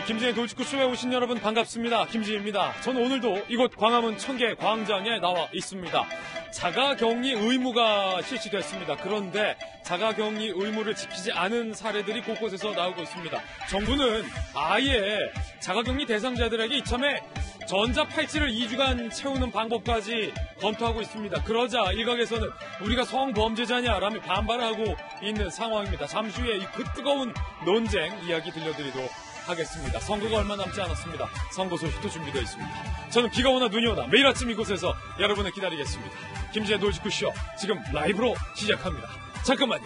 김진의 돌직구쇼에 오신 여러분 반갑습니다. 김진입니다. 저는 오늘도 이곳 광화문 청계 광장에 나와 있습니다. 자가격리 의무가 실시됐습니다. 그런데 자가격리 의무를 지키지 않은 사례들이 곳곳에서 나오고 있습니다. 정부는 아예 자가격리 대상자들에게 이참에 전자팔찌를 2주간 채우는 방법까지 검토하고 있습니다. 그러자 일각에서는 우리가 성범죄자냐라며 반발하고 있는 상황입니다. 잠시 후에 이 그 뜨거운 논쟁 이야기 들려드리도록 하겠습니다. 선거가 얼마 남지 않았습니다. 선거 소식도 준비되어 있습니다. 저는 비가 오나 눈이 오나 매일 아침 이곳에서 여러분을 기다리겠습니다. 김진의 돌직구쇼 지금 라이브로 시작합니다. 잠깐만요.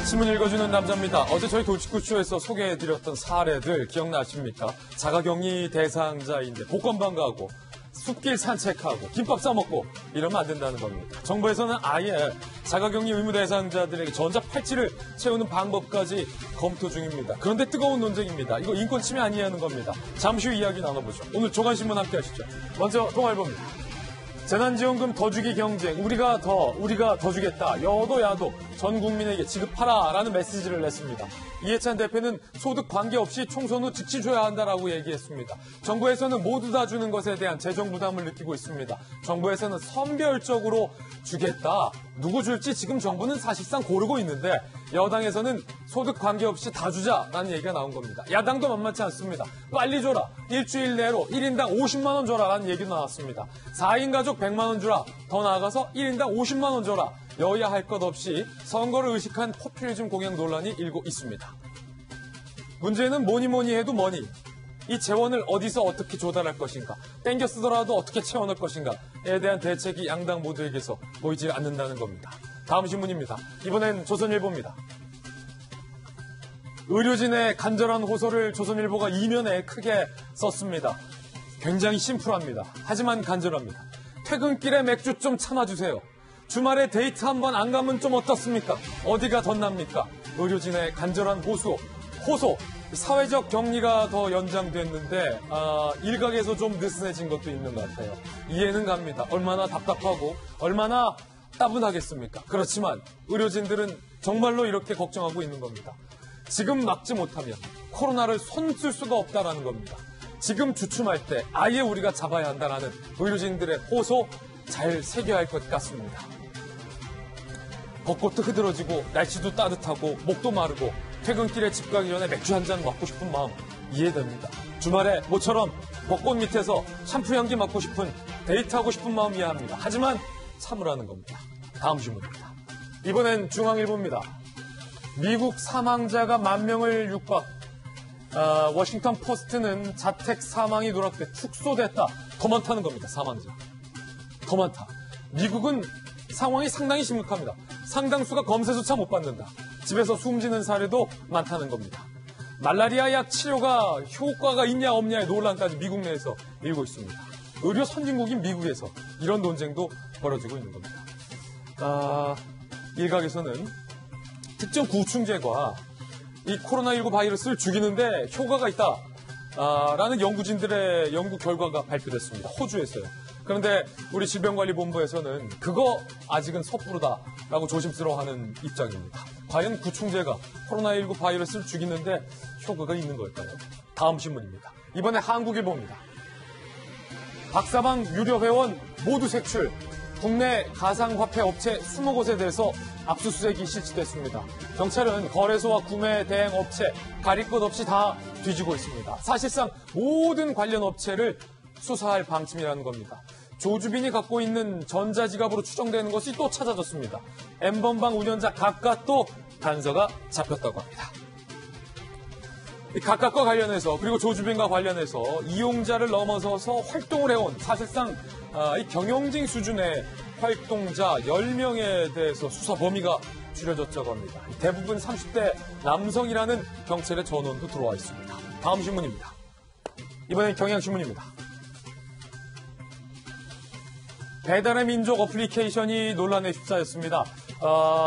신문 읽어주는 남자입니다. 어제 저희 돌직구쇼에서 소개해드렸던 사례들 기억나십니까? 자가격리 대상자인데 복권방 가고 숲길 산책하고 김밥 싸먹고 이러면 안 된다는 겁니다. 정부에서는 아예 자가격리 의무 대상자들에게 전자팔찌를 채우는 방법까지 검토 중입니다. 그런데 뜨거운 논쟁입니다. 이거 인권 침해 아니냐는 겁니다. 잠시 후 이야기 나눠보죠. 오늘 조간신문 함께 하시죠. 먼저 동아일보입니다. 재난지원금 더 주기 경쟁, 우리가 더 주겠다. 여도 야도 전 국민에게 지급하라라는 메시지를 냈습니다. 이해찬 대표는 소득 관계없이 총선 후 즉시 줘야 한다라고 얘기했습니다. 정부에서는 모두 다 주는 것에 대한 재정 부담을 느끼고 있습니다. 정부에서는 선별적으로 주겠다. 누구 줄지 지금 정부는 사실상 고르고 있는데 여당에서는 소득 관계없이 다 주자라는 얘기가 나온 겁니다. 야당도 만만치 않습니다. 빨리 줘라. 일주일 내로 1인당 50만 원 줘라라는 얘기도 나왔습니다. 4인 가족 100만 원 주라. 더 나아가서 1인당 50만 원 줘라. 여야 할 것 없이 선거를 의식한 포퓰리즘 공약 논란이 일고 있습니다. 문제는 뭐니 해도 뭐니. 이 재원을 어디서 어떻게 조달할 것인가, 땡겨 쓰더라도 어떻게 채워넣을 것인가에 대한 대책이 양당 모두에게서 보이지 않는다는 겁니다. 다음 신문입니다. 이번엔 조선일보입니다. 의료진의 간절한 호소를 조선일보가 이면에 크게 썼습니다. 굉장히 심플합니다. 하지만 간절합니다. 퇴근길에 맥주 좀 참아주세요. 주말에 데이트 한번 안 가면 좀 어떻습니까? 어디가 덧납니까? 의료진의 간절한 호소. 사회적 격리가 더 연장됐는데 일각에서 좀 느슨해진 것도 있는 것 같아요. 이해는 갑니다. 얼마나 답답하고 얼마나 따분하겠습니까? 그렇지만 의료진들은 정말로 이렇게 걱정하고 있는 겁니다. 지금 막지 못하면 코로나를 손 쓸 수가 없다라는 겁니다. 지금 주춤할 때 아예 우리가 잡아야 한다라는 의료진들의 호소 잘 새겨야 할 것 같습니다. 벚꽃도 흐드러지고 날씨도 따뜻하고 목도 마르고 퇴근길에 집 가기 전에 맥주 한 잔 맞고 싶은 마음 이해됩니다. 주말에 모처럼 벚꽃 밑에서 샴푸 향기 맡고 싶은, 데이트하고 싶은 마음 이해합니다. 하지만 참으라는 겁니다. 다음 신문입니다. 이번엔 중앙일보입니다. 미국 사망자가 10,000명을 육박. 워싱턴 포스트는 자택 사망이 누락돼 축소됐다. 더 많다는 겁니다. 사망자. 더 많다. 미국은 상황이 상당히 심각합니다. 상당수가 검사조차 못 받는다. 집에서 숨지는 사례도 많다는 겁니다. 말라리아 약 치료가 효과가 있냐 없냐의 논란까지 미국 내에서 일고 있습니다. 의료 선진국인 미국에서 이런 논쟁도 벌어지고 있는 겁니다. 일각에서는 특정 구충제가 이 코로나19 바이러스를 죽이는데 효과가 있다라는 연구진들의 연구 결과가 발표됐습니다. 호주에서요. 그런데 우리 질병관리본부에서는 그거 아직은 섣부르다라고 조심스러워하는 입장입니다. 과연 구충제가 코로나19 바이러스를 죽이는데 효과가 있는 걸까요? 다음 신문입니다. 이번에 한국일보입니다. 박사방 유료 회원 모두 색출. 국내 가상화폐 업체 20곳에 대해서 압수수색이 실시됐습니다. 경찰은 거래소와 구매 대행 업체 가릴 것 없이 다 뒤지고 있습니다. 사실상 모든 관련 업체를 수사할 방침이라는 겁니다. 조주빈이 갖고 있는 전자지갑으로 추정되는 것이 또 찾아졌습니다. N번방 운영자 각각 또 단서가 잡혔다고 합니다. 이 각각과 관련해서, 그리고 조주빈과 관련해서 이용자를 넘어서서 활동을 해온 사실상 이 경영진 수준의 활동자 10명에 대해서 수사 범위가 줄여졌다고 합니다. 대부분 30대 남성이라는 경찰의 전원도 들어와 있습니다. 다음 신문입니다. 이번엔 경향신문입니다. 배달의 민족 어플리케이션이 논란에 휩싸였습니다.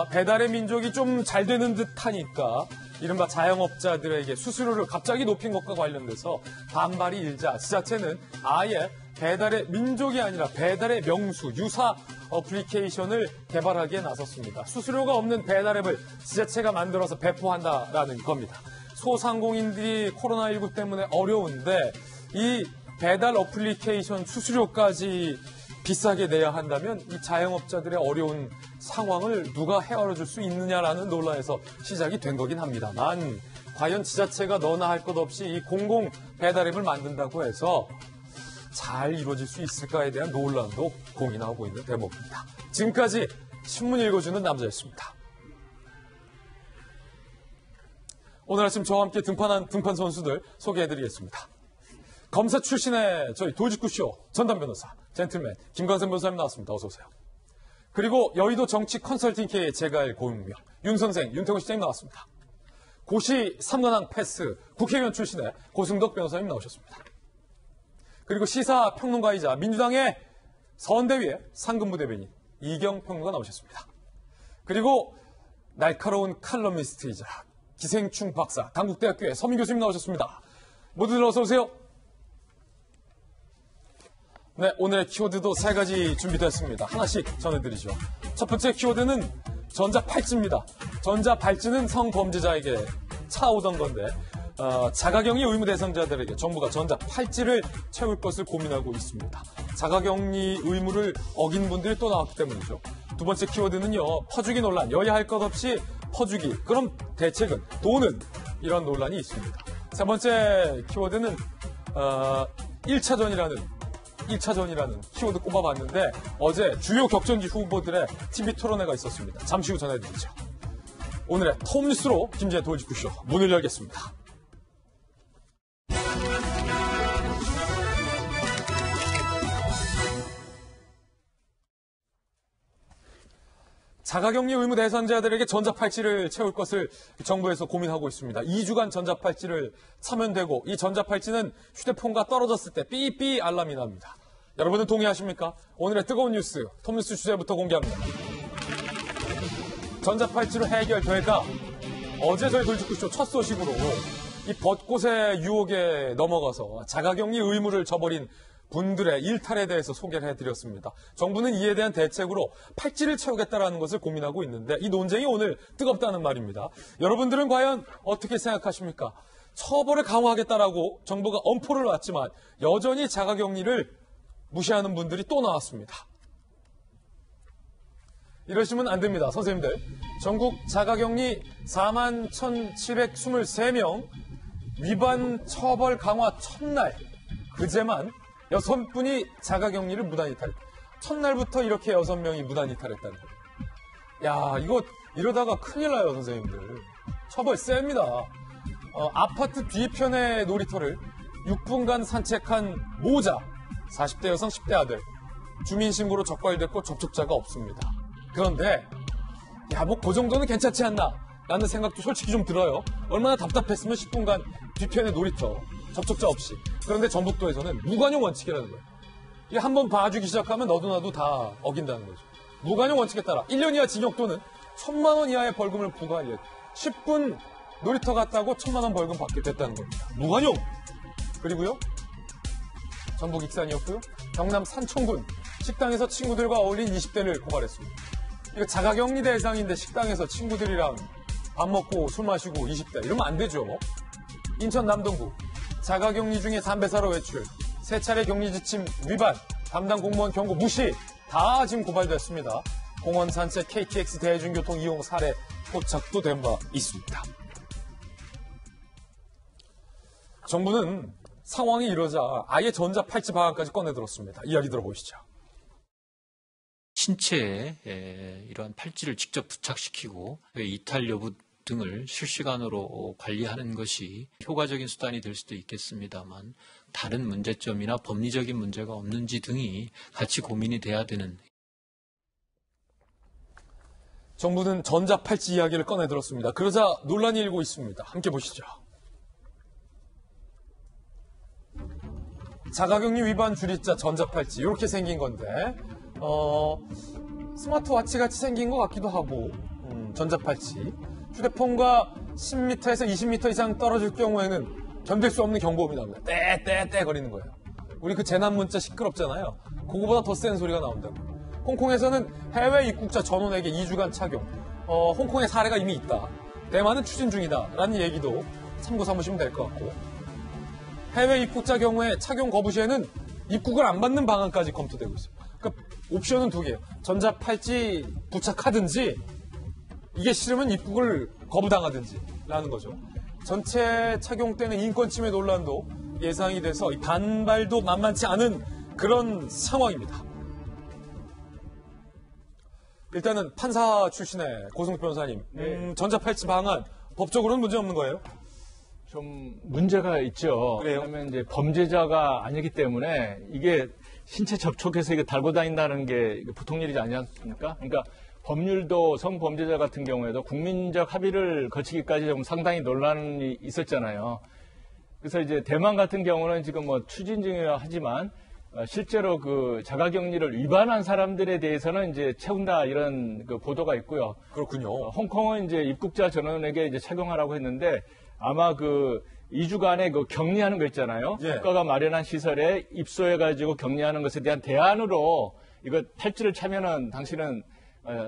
배달의 민족이 좀 잘 되는 듯 하니까 이른바 자영업자들에게 수수료를 갑자기 높인 것과 관련돼서 반발이 일자 지자체는 아예 배달의 민족이 아니라 배달의 명수, 유사 어플리케이션을 개발하기에 나섰습니다. 수수료가 없는 배달 앱을 지자체가 만들어서 배포한다라는 겁니다. 소상공인들이 코로나19 때문에 어려운데 이 배달 어플리케이션 수수료까지 비싸게 내야 한다면 이 자영업자들의 어려운 상황을 누가 헤아려줄 수 있느냐라는 논란에서 시작이 된 거긴 합니다만 과연 지자체가 너나 할 것 없이 이 공공 배달 앱을 만든다고 해서 잘 이루어질 수 있을까에 대한 논란도 공인하고 있는 대목입니다. 지금까지 신문 읽어주는 남자였습니다. 오늘 아침 저와 함께 등판한 등판 선수들 소개해드리겠습니다. 검사 출신의 저희 돌직구쇼 전담 변호사, 젠틀맨 김관선 변호사님 나왔습니다. 어서 오세요. 그리고 여의도 정치 컨설팅계의 제갈 고용명 윤 선생 윤태곤 시장님 나왔습니다. 고시 3관왕 패스 국회의원 출신의 고승덕 변호사님 나오셨습니다. 그리고 시사평론가이자 민주당의 선대위의 상근부 대변인 이경 평론가 나오셨습니다. 그리고 날카로운 칼럼니스트이자 기생충 박사 당국대학교의 서민 교수님 나오셨습니다. 모두들 어서 오세요. 네, 오늘의 키워드도 3가지 준비됐습니다. 하나씩 전해드리죠. 첫 번째 키워드는 전자팔찌입니다. 전자팔찌는 성범죄자에게 차오던 건데 자가격리 의무 대상자들에게 정부가 전자팔찌를 채울 것을 고민하고 있습니다. 자가격리 의무를 어긴 분들이 또 나왔기 때문이죠. 두 번째 키워드는요. 퍼주기 논란. 여야 할 것 없이 퍼주기. 그럼 대책은? 돈은? 이런 논란이 있습니다. 세 번째 키워드는 1차전이라는 키워드 꼽아봤는데 어제 주요 격전지 후보들의 TV 토론회가 있었습니다. 잠시 후 전해드리죠. 오늘의 톱뉴스로 김재현 돌직구쇼 문을 열겠습니다. 자가격리 의무 대상자들에게 전자팔찌를 채울 것을 정부에서 고민하고 있습니다. 2주간 전자팔찌를 차면 되고 이 전자팔찌는 휴대폰과 떨어졌을 때 삐삐 알람이 납니다. 여러분은 동의하십니까? 오늘의 뜨거운 뉴스, 톱뉴스 주제부터 공개합니다. 전자팔찌로 해결될까? 어제 저희 돌직구쇼 첫 소식으로 이 벚꽃의 유혹에 넘어가서 자가격리 의무를 저버린 분들의 일탈에 대해서 소개를 해드렸습니다. 정부는 이에 대한 대책으로 팔찌를 채우겠다라는 것을 고민하고 있는데 이 논쟁이 오늘 뜨겁다는 말입니다. 여러분들은 과연 어떻게 생각하십니까? 처벌을 강화하겠다라고 정부가 엄포를 놨지만 여전히 자가격리를 무시하는 분들이 또 나왔습니다. 이러시면 안 됩니다. 선생님들. 전국 자가격리 41,723명 위반 처벌 강화 첫날 그제만 6분이 자가격리를 무단이탈. 첫날부터 이렇게 6명이 무단이탈했다는 거예요. 야, 이거 이러다가 큰일 나요, 선생님들. 처벌 셉니다. 아파트 뒤편의 놀이터를 6분간 산책한 모자, 40대 여성 10대 아들. 주민신고로 적발됐고 접촉자가 없습니다. 그런데 야, 뭐 그 정도는 괜찮지 않나 라는 생각도 솔직히 좀 들어요. 얼마나 답답했으면 10분간 뒤편의 놀이터 접촉자 없이. 그런데 전북도에서는 무관용 원칙이라는 거예요. 이게 한번 봐주기 시작하면 너도 나도 다 어긴다는 거죠. 무관용 원칙에 따라 1년 이하 징역 또는 1,000만 원 이하의 벌금을 부과할 예. 10분 놀이터 갔다고 1,000만 원 벌금 받게 됐다는 겁니다. 무관용. 그리고요. 전북 익산이었고요. 경남 산청군 식당에서 친구들과 어울린 20대를 고발했습니다. 이거 자가격리 대상인데 식당에서 친구들이랑 밥 먹고 술 마시고 20대 이러면 안 되죠. 인천 남동구 자가격리 중에 담배 사러 외출, 3차례 격리 지침 위반, 담당 공무원 경고 무시 다 지금 고발됐습니다. 공원 산책, KTX 대중교통 이용 사례 포착도 된 바 있습니다. 정부는 상황이 이러자 아예 전자팔찌 방안까지 꺼내들었습니다. 이야기 들어보시죠. 신체에 이러한 팔찌를 직접 부착시키고 이탈 여부 등을 실시간으로 관리하는 것이 효과적인 수단이 될 수도 있겠습니다만 다른 문제점이나 법리적인 문제가 없는지 등이 같이 고민이 돼야 되는. 정부는 전자팔찌 이야기를 꺼내들었습니다. 그러자 논란이 일고 있습니다. 함께 보시죠. 자가격리 위반 줄이자 전자팔찌 이렇게 생긴 건데 스마트워치 같이 생긴 것 같기도 하고 전자팔찌 휴대폰과 10m에서 20m 이상 떨어질 경우에는 견딜 수 없는 경보음이 나옵니다. 떼 거리는 거예요. 우리 그 재난 문자 시끄럽잖아요. 그거보다 더 센 소리가 나온다고. 홍콩에서는 해외 입국자 전원에게 2주간 착용. 홍콩의 사례가 이미 있다. 대만은 추진 중이다. 라는 얘기도 참고 삼으시면 될 것 같고. 해외 입국자 경우에 착용 거부 시에는 입국을 안 받는 방안까지 검토되고 있어요. 그러니까 옵션은 두 개예요. 전자 팔찌 부착하든지 이게 싫으면 입국을 거부당하든지 라는 거죠. 전체 착용 때는 인권 침해 논란도 예상이 돼서 반발도 만만치 않은 그런 상황입니다. 일단은 판사 출신의 고승욱 변호사님, 전자 팔찌 방안 법적으로는 문제 없는 거예요? 좀 문제가 있죠. 그래요? 왜냐하면 이제 범죄자가 아니기 때문에 이게 신체 접촉해서 이게 달고 다닌다는 게 보통 일이지 아니지 않습니까? 그러니까 법률도 성범죄자 같은 경우에도 국민적 합의를 거치기까지 좀 상당히 논란이 있었잖아요. 그래서 이제 대만 같은 경우는 지금 뭐 추진 중이라 하지만 실제로 그 자가격리를 위반한 사람들에 대해서는 이제 채운다 이런 그 보도가 있고요. 그렇군요. 홍콩은 이제 입국자 전원에게 이제 착용하라고 했는데 아마 그 2주간의 그 격리하는 거 있잖아요. 예. 국가가 마련한 시설에 입소해가지고 격리하는 것에 대한 대안으로 이거 팔찌를 차면은 당신은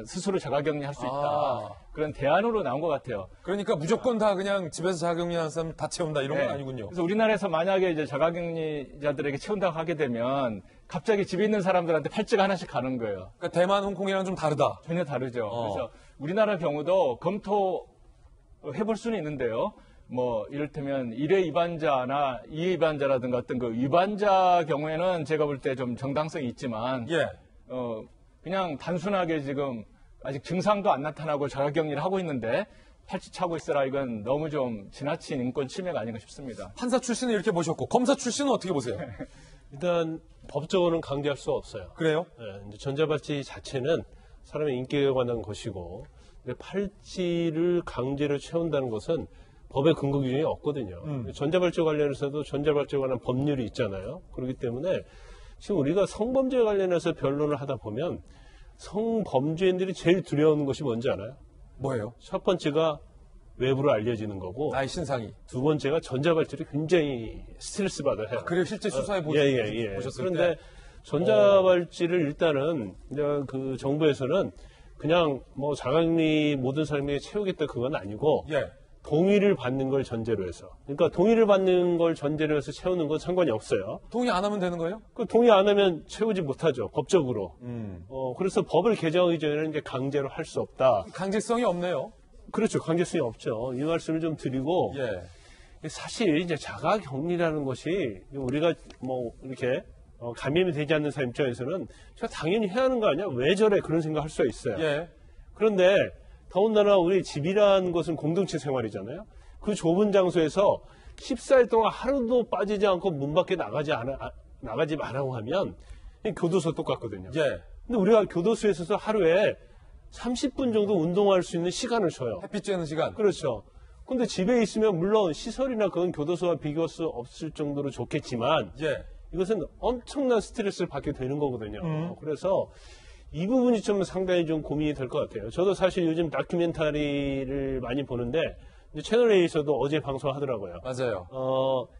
스스로 자가격리할 수 있다. 그런 대안으로 나온 것 같아요. 그러니까 무조건 다 그냥 집에서 자가격리하는 사람 다 채운다 이런 건 네. 아니군요. 그래서 우리나라에서 만약에 이제 자가격리자들에게 채운다고 하게 되면 갑자기 집에 있는 사람들한테 팔찌가 하나씩 가는 거예요. 그러니까 대만, 홍콩이랑 좀 다르다. 전혀 다르죠. 그래서 우리나라 경우도 검토해볼 수는 있는데요. 뭐 이를테면 1회 위반자나 2회 위반자라든가 어떤 그 위반자 경우에는 제가 볼 때 좀 정당성이 있지만 예. 그냥 단순하게 지금 아직 증상도 안 나타나고 자가격리를 하고 있는데 팔찌 차고 있어라 이건 너무 좀 지나친 인권 침해가 아닌가 싶습니다. 판사 출신은 이렇게 보셨고 검사 출신은 어떻게 보세요? 일단 법적으로는 강제할 수 없어요. 그래요? 이제 전자발찌 자체는 사람의 인격에 관한 것이고, 근데 팔찌를 강제로 채운다는 것은 법의 근거 기준이 없거든요. 전자발찌 관련해서도 전자발찌에 관한 법률이 있잖아요. 그렇기 때문에 지금 우리가 성범죄 관련해서 변론을 하다 보면 성범죄인들이 제일 두려운 것이 뭔지 알아요? 뭐예요? 첫 번째가 외부로 알려지는 거고, 나의 신상이. 두 번째가 전자발찌를 굉장히 스트레스 받아 해요. 그리고 실제 수사에 보셨을 그런데 때. 전자발찌를 일단은 그 정부에서는 그냥 뭐 자가격리 모든 사람에게 채우겠다 그건 아니고 예. 동의를 받는 걸 전제로 해서. 그러니까 동의를 받는 걸 전제로 해서 채우는 건 상관이 없어요. 동의 안 하면 되는 거예요? 그 동의 안 하면 채우지 못하죠. 법적으로. 그래서 법을 개정하기 전에는 이제 강제로 할 수 없다. 강제성이 없네요. 그렇죠. 강제성이 없죠. 이 말씀을 좀 드리고. 예. 사실 이제 자가격리라는 것이 우리가 뭐 이렇게 감염이 되지 않는 사람 입장에서는 제가 당연히 해야 하는 거 아니야? 왜 저래? 그런 생각할 수가 있어요. 예. 그런데 더군다나 우리 집이라는 것은 공동체 생활이잖아요. 그 좁은 장소에서 14일 동안 하루도 빠지지 않고 문 밖에 나가지 말라고 하면 교도소 똑같거든요. 예. 근데 우리가 교도소에 있어서 하루에 30분 정도 운동할 수 있는 시간을 줘요. 햇빛 쬐는 시간. 그렇죠. 근데 집에 있으면 물론 시설이나 그건 교도소와 비교할 수 없을 정도로 좋겠지만 예. 이것은 엄청난 스트레스를 받게 되는 거거든요. 그래서 이 부분이 좀 상당히 좀 고민이 될 것 같아요. 저도 사실 요즘 다큐멘터리를 많이 보는데 채널A에서도 어제 방송하더라고요. 맞아요.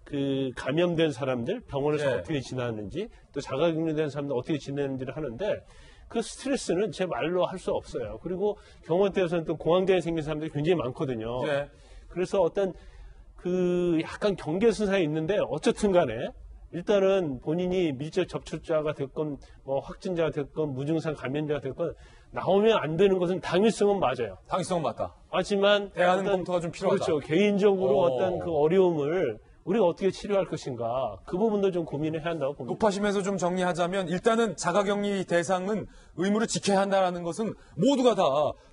그 감염된 사람들 병원에서 예. 어떻게 지나는지 또 자가격리된 사람들 어떻게 지내는지를 하는데 그 스트레스는 제 말로 할 수 없어요. 그리고 경호원대에서는 또 공황장애 생긴 사람들이 굉장히 많거든요. 예. 그래서 어떤 그 약간 경계선상에 있는데 어쨌든 간에 일단은 본인이 밀접 접촉자가 됐건 뭐 확진자가 됐건 무증상 감염자가 됐건 나오면 안 되는 것은 당위성은 맞아요. 당위성은 맞다. 하지만 대안은 검토가 좀 필요하다. 그렇죠. 개인적으로 어떤 그 어려움을 우리가 어떻게 치료할 것인가 그 부분도 좀 고민을 해야 한다고 봅니다. 높아심에서 좀 정리하자면 일단은 자가격리 대상은 의무를 지켜야 한다는 것은 모두가 다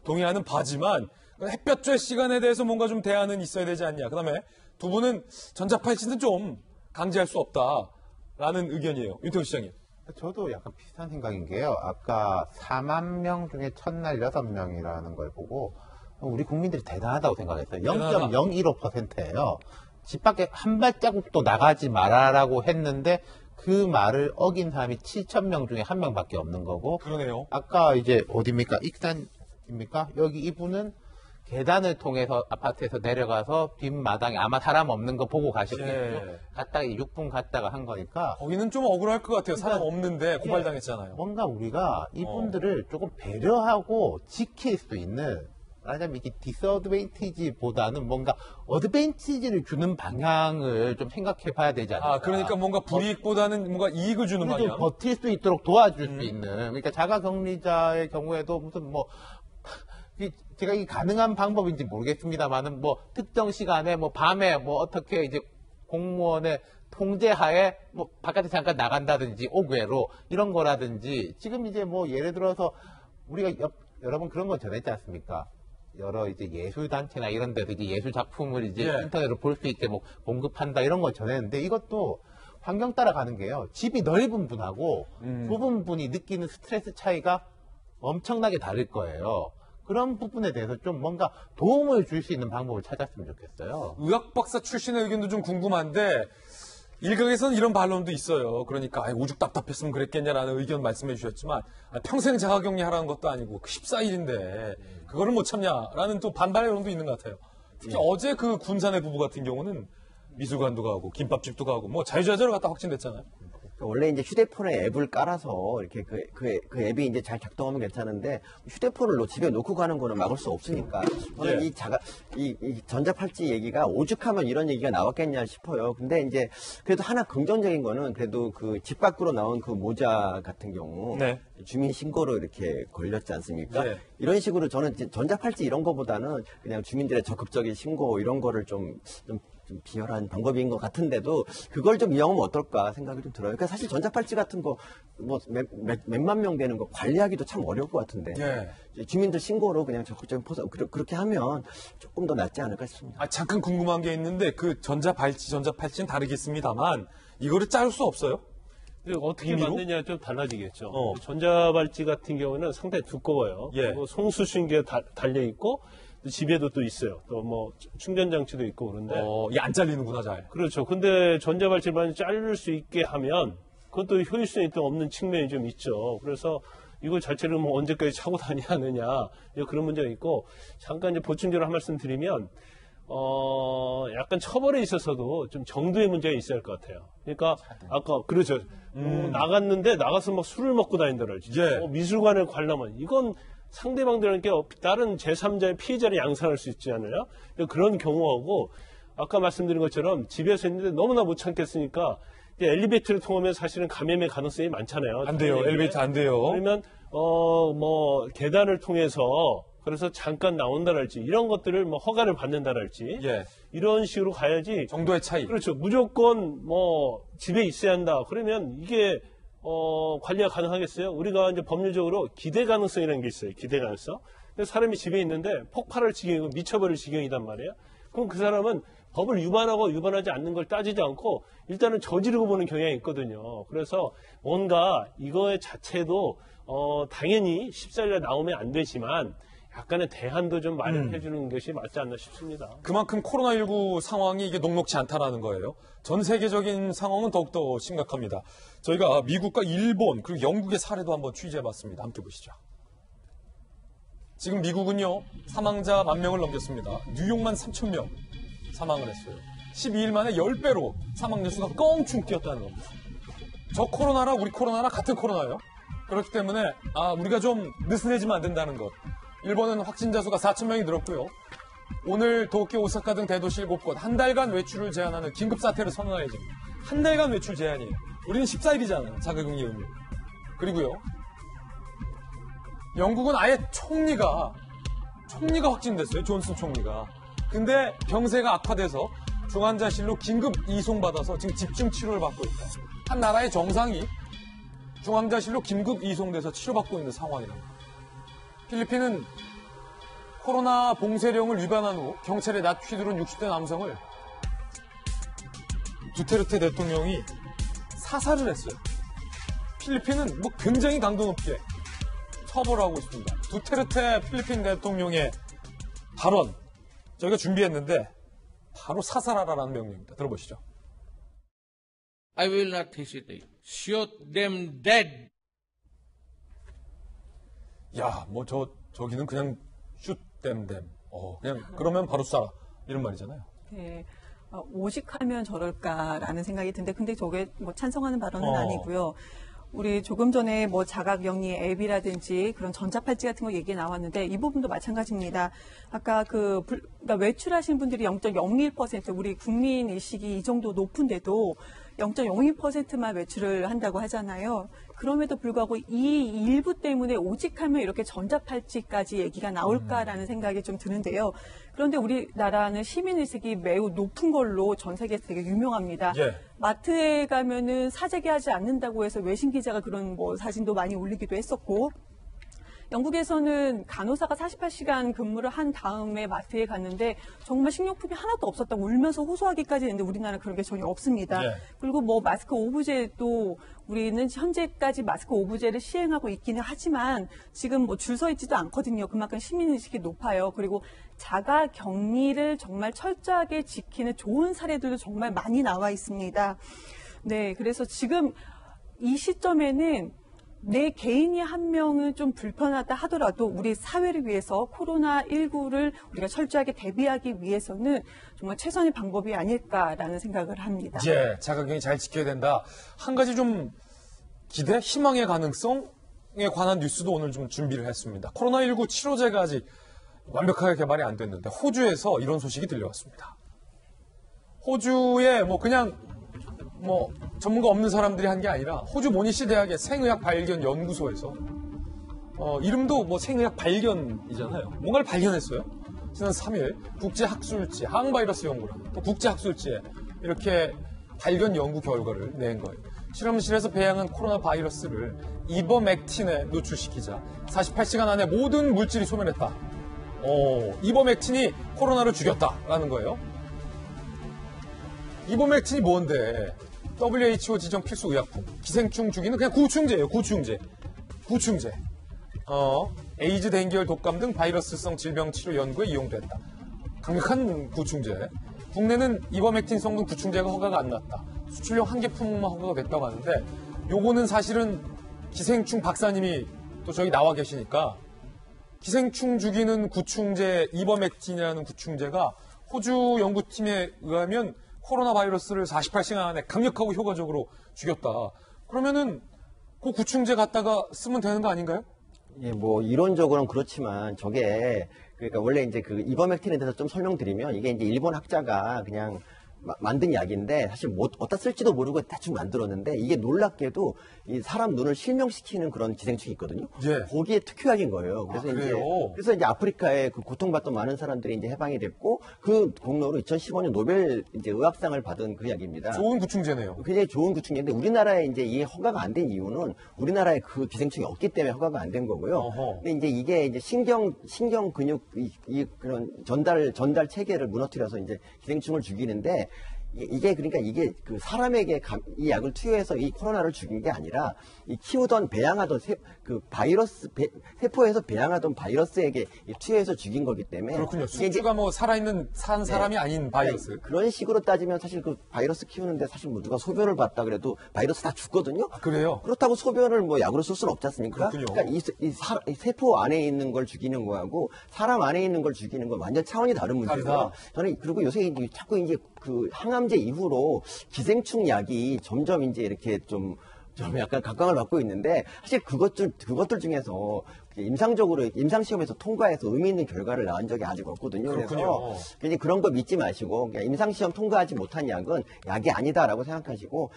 동의하는 바지만 햇볕 쬐 시간에 대해서 뭔가 좀 대안은 있어야 되지 않냐. 그다음에 두 분은 전자팔찌는 좀 강제할 수 없다라는 의견이에요. 윤태호 시장님. 저도 약간 비슷한 생각인 게요. 아까 4만 명 중에 첫날 6명이라는 걸 보고 우리 국민들이 대단하다고 생각했어요. 0.015%예요. 집 밖에 한 발자국도 나가지 말아라고 했는데 그 말을 어긴 사람이 7,000명 중에 1명밖에 없는 거고. 그러네요. 아까 이제 어디입니까? 익산입니까? 여기 이분은 계단을 통해서 아파트에서 내려가서 뒷마당에 아마 사람 없는 거 보고 가셨겠죠. 예. 갔다가 6분 갔다가 한 거니까 거기는 좀 억울할 것 같아요. 사람 없는데 고발당했잖아요. 뭔가 우리가 이분들을 조금 배려하고 지킬 수 있는, 말하자면 이게 디스어드밴티지보다는 뭔가 어드밴티지를 주는 방향을 좀 생각해 봐야 되지 않을까. 아, 그러니까 뭔가 불이익보다는 뭔가 이익을 주는 좀 방향. 버틸 수 있도록 도와줄 수 있는. 그러니까 자가격리자의 경우에도 무슨 뭐 제가 이 가능한 방법인지 모르겠습니다만은 뭐 특정 시간에 뭐 밤에 뭐 어떻게 이제 공무원의 통제하에 뭐 바깥에 잠깐 나간다든지 옥외로 이런 거라든지, 지금 이제 뭐 예를 들어서 우리가 여러 번 그런 거 전했지 않습니까? 여러 이제 예술단체나 이런 데서 이제 예술 작품을 이제 예. 인터넷으로 볼 수 있게 뭐 공급한다 이런 거 전했는데, 이것도 환경 따라가는 게요. 집이 넓은 분하고 좁은 분이 느끼는 스트레스 차이가 엄청나게 다를 거예요. 그런 부분에 대해서 좀 뭔가 도움을 줄 수 있는 방법을 찾았으면 좋겠어요. 의학 박사 출신의 의견도 좀 궁금한데 일각에서는 이런 반론도 있어요. 그러니까 오죽 답답했으면 그랬겠냐라는 의견 말씀해 주셨지만 평생 자가격리 하라는 것도 아니고 14일인데 그거를 못 참냐라는 또 반발의 여론도 있는 것 같아요. 특히 어제 그 군산의 부부 같은 경우는 미술관도 가고 김밥집도 가고 뭐 자유자재로 갔다 확진됐잖아요. 원래 이제 휴대폰에 앱을 깔아서 이렇게 그 앱이 이제 잘 작동하면 괜찮은데 휴대폰을 집에 놓고 가는 거는 막을 수 없으니까 저는 예. 이 전자팔찌 얘기가 오죽하면 이런 얘기가 나왔겠냐 싶어요. 근데 이제 그래도 하나 긍정적인 거는 그래도 그 집 밖으로 나온 그 모자 같은 경우 네. 주민 신고로 이렇게 걸렸지 않습니까? 네. 이런 식으로 저는 전자팔찌 이런 거보다는 그냥 주민들의 적극적인 신고 이런 거를 좀 비열한 방법인 것 같은데도 그걸 좀 이용하면 어떨까 생각이 좀 들어요. 그러니까 사실 전자팔찌 같은 거 뭐 몇만 명 되는 거 관리하기도 참 어려울 것 같은데 예. 주민들 신고로 그냥 적극적인 포사 그렇게 하면 조금 더 낫지 않을까 싶습니다. 잠깐 궁금한 게 있는데 그 전자팔찌는 다르겠습니다만 이거를 자를 수 없어요? 근데 어떻게 임의로? 만드냐에 좀 달라지겠죠. 어. 전자발찌 같은 경우는 상당히 두꺼워요. 예. 그리고 송수신기가 달려 있고 집에도 또 있어요. 또 뭐 충전 장치도 있고 그런데 이게 안 잘리는구나 잘. 그렇죠. 근데 전자발찌만 자를 수 있게 하면 그것도 효율성이 또 없는 측면이 좀 있죠. 그래서 이거 자체를 뭐 언제까지 차고 다녀야 하느냐 그런 문제가 있고, 잠깐 이제 보충적으로 한 말씀 드리면 약간 처벌에 있어서도 좀 정도의 문제가 있어야 할 것 같아요. 그러니까 아까 그렇죠. 나갔는데 나가서 막 술을 먹고 다닌다랄지 예. 미술관을 관람한 이건 상대방들에게 다른 제3자의 피해자를 양산할 수 있지 않아요? 그런 경우하고, 아까 말씀드린 것처럼 집에서 있는데 너무나 못 참겠으니까 이제 엘리베이터를 통하면 사실은 감염의 가능성이 많잖아요. 안 돼요. 엘리베이터 안 돼요. 그러면 뭐 계단을 통해서 그래서 잠깐 나온다랄지 이런 것들을 뭐 허가를 받는다랄지 예. 이런 식으로 가야지. 정도의 차이. 그렇죠. 무조건 뭐 집에 있어야 한다. 그러면 이게 관리가 가능하겠어요? 우리가 이제 법률적으로 기대 가능성이라는 게 있어요. 기대 가능성. 그래서 사람이 집에 있는데 폭발할 지경이고 미쳐버릴 지경이단 말이에요. 그럼 그 사람은 법을 위반하고 위반하지 않는 걸 따지지 않고 일단은 저지르고 보는 경향이 있거든요. 그래서 뭔가 이거의 자체도 당연히 14일에 나오면 안 되지만 약간의 대안도 좀 마련해 주는 것이 맞지 않나 싶습니다. 그만큼 코로나19 상황이 이게 녹록지 않다라는 거예요. 전 세계적인 상황은 더욱더 심각합니다. 저희가 미국과 일본 그리고 영국의 사례도 한번 취재해봤습니다. 함께 보시죠. 지금 미국은요, 사망자 10,000명을 넘겼습니다. 뉴욕만 3,000명 사망을 했어요. 12일 만에 10배로 사망 횟수가 껑충 뛰었다는 겁니다. 저 코로나랑 우리 코로나랑 같은 코로나예요. 그렇기 때문에 우리가 좀 느슨해지면 안 된다는 것. 일본은 확진자 수가 4,000명이 늘었고요. 오늘 도쿄, 오사카 등 대도시 7곳 한 달간 외출을 제한하는 긴급 사태를 선언해야죠. 한 달간 외출 제한이에요. 우리는 14일이잖아요. 자가격리 의무. 그리고요, 영국은 아예 총리가 확진됐어요. 존슨 총리가. 근데 병세가 악화돼서 중환자실로 긴급 이송받아서 지금 집중 치료를 받고 있다. 한 나라의 정상이 중환자실로 긴급 이송돼서 치료받고 있는 상황이랍니다. 필리핀은 코로나 봉쇄령을 위반한 후 경찰에 낯 휘두른 60대 남성을 두테르테 대통령이 사살을 했어요. 필리핀은 뭐 굉장히 강도 높게 처벌하고 있습니다. 두테르테 필리핀 대통령의 발언 저희가 준비했는데 바로 사살하라라는 명령입니다. 들어보시죠. I will not hesitate. Shoot them dead. 야, 뭐 저기는 그냥 shoot them. 그냥 그러면 바로 쏴라 이런 말이잖아요. 네. 오직하면 저럴까라는 생각이 드는데, 근데 저게 뭐 찬성하는 발언은 아니고요. 우리 조금 전에 뭐 자가격리 앱이라든지 그런 전자팔찌 같은 거 얘기 나왔는데 이 부분도 마찬가지입니다. 아까 그러니까 외출하신 분들이 0.01% 우리 국민 의식이 이 정도 높은데도 0.02%만 외출을 한다고 하잖아요. 그럼에도 불구하고 이 일부 때문에 오직하면 이렇게 전자팔찌까지 얘기가 나올까라는 생각이 좀 드는데요. 그런데 우리나라는 시민의식이 매우 높은 걸로 전 세계에서 되게 유명합니다. 예. 마트에 가면은 사재기하지 않는다고 해서 외신 기자가 그런 뭐 사진도 많이 올리기도 했었고, 영국에서는 간호사가 48시간 근무를 한 다음에 마트에 갔는데 정말 식료품이 하나도 없었다고 울면서 호소하기까지 했는데 우리나라는 그런 게 전혀 없습니다. 예. 그리고 뭐 마스크 오브제도 우리는 현재까지 마스크 오브제를 시행하고 있기는 하지만 지금 뭐 줄 서 있지도 않거든요. 그만큼 시민의식이 높아요. 그리고 자가 격리를 정말 철저하게 지키는 좋은 사례들도 정말 많이 나와 있습니다. 네, 그래서 지금 이 시점에는 내 개인이 한 명은 좀 불편하다 하더라도 우리 사회를 위해서 코로나19를 우리가 철저하게 대비하기 위해서는 정말 최선의 방법이 아닐까라는 생각을 합니다. 예, 자가격리 잘 지켜야 된다. 한 가지 좀 기대, 희망의 가능성에 관한 뉴스도 오늘 좀 준비를 했습니다. 코로나19 치료제가 아직 완벽하게 개발이 안 됐는데 호주에서 이런 소식이 들려왔습니다. 호주에 그냥 전문가 없는 사람들이 한 게 아니라 호주 모니시 대학의 생의학 발견 연구소에서 이름도 생의학 발견이잖아요. 뭔가를 발견했어요. 지난 3일 국제학술지 항바이러스 연구랑 또 국제학술지에 이렇게 발견 연구 결과를 낸 거예요. 실험실에서 배양한 코로나 바이러스를 이버맥틴에 노출시키자 48시간 안에 모든 물질이 소멸했다. 이버맥틴이 코로나를 죽였다라는 거예요. 이버맥틴이 뭔데? WHO 지정 필수 의약품. 기생충 죽이는 그냥 구충제예요. 구충제. 에이즈, 댕기열, 독감 등 바이러스성 질병 치료 연구에 이용됐다. 강력한 구충제. 국내는 이버맥틴 성분 구충제가 허가가 안 났다. 수출용 한 개품만 허가가 됐다고 하는데 요거는 사실은 기생충 박사님이 또 저기 나와 계시니까 기생충 죽이는 구충제 이버맥틴이라는 구충제가 호주 연구팀에 의하면 코로나 바이러스를 48시간 안에 강력하고 효과적으로 죽였다. 그러면은 그 구충제 갖다가 쓰면 되는 거 아닌가요? 예, 이론적으로는 그렇지만 저게 그러니까 원래 이제 그 이버맥틴에 대해서 좀 설명드리면 이게 이제 일본 학자가 그냥 만든 약인데 사실 어디다 쓸지도 모르고 대충 만들었는데 이게 놀랍게도 이 사람 눈을 실명시키는 그런 기생충이 있거든요. 예. 거기에 특효약인 거예요. 그래서 이제 아프리카에 그 고통받던 많은 사람들이 이제 해방이 됐고 그 공로로 2015년 노벨 이제 의학상을 받은 그 약입니다. 좋은 구충제네요. 굉장히 좋은 구충제인데 우리나라에 이제 이게 허가가 안 된 이유는 우리나라에 그 기생충이 없기 때문에 허가가 안 된 거고요. 어허. 근데 이게 이제 신경 근육 그런 전달 체계를 무너뜨려서 이제 기생충을 죽이는데 이게 그 사람에게 이 약을 투여해서 이 코로나를 죽인 게 아니라 이 키우던 배양하던 세포에서 배양하던 바이러스에게 투여해서 죽인 거기 때문에 그렇군요. 숙주가 살아있는 산 사람이 아닌 바이러스. 그런 식으로 따지면 사실 그 바이러스 키우는데 사실 누가 소변을 봤다 그래도 바이러스 다 죽거든요. 그래요? 그렇다고 소변을 약으로 쓸 수는 없지 않습니까? 그렇군요. 그러니까 이 세포 안에 있는 걸 죽이는 거하고 사람 안에 있는 걸 죽이는 건 완전 차원이 다른 문제고요. 저는 그리고 요새 자꾸 이제 그 항암제 이후로 기생충 약이 점점 이제 이렇게 좀 약간 각광을 받고 있는데 사실 그것들 중에서 임상시험에서 통과해서 의미 있는 결과를 낳은 적이 아직 없거든요. 그렇군요. 그래서 괜히 그런 거 믿지 마시고 임상시험 통과하지 못한 약은 약이 아니다라고 생각하시고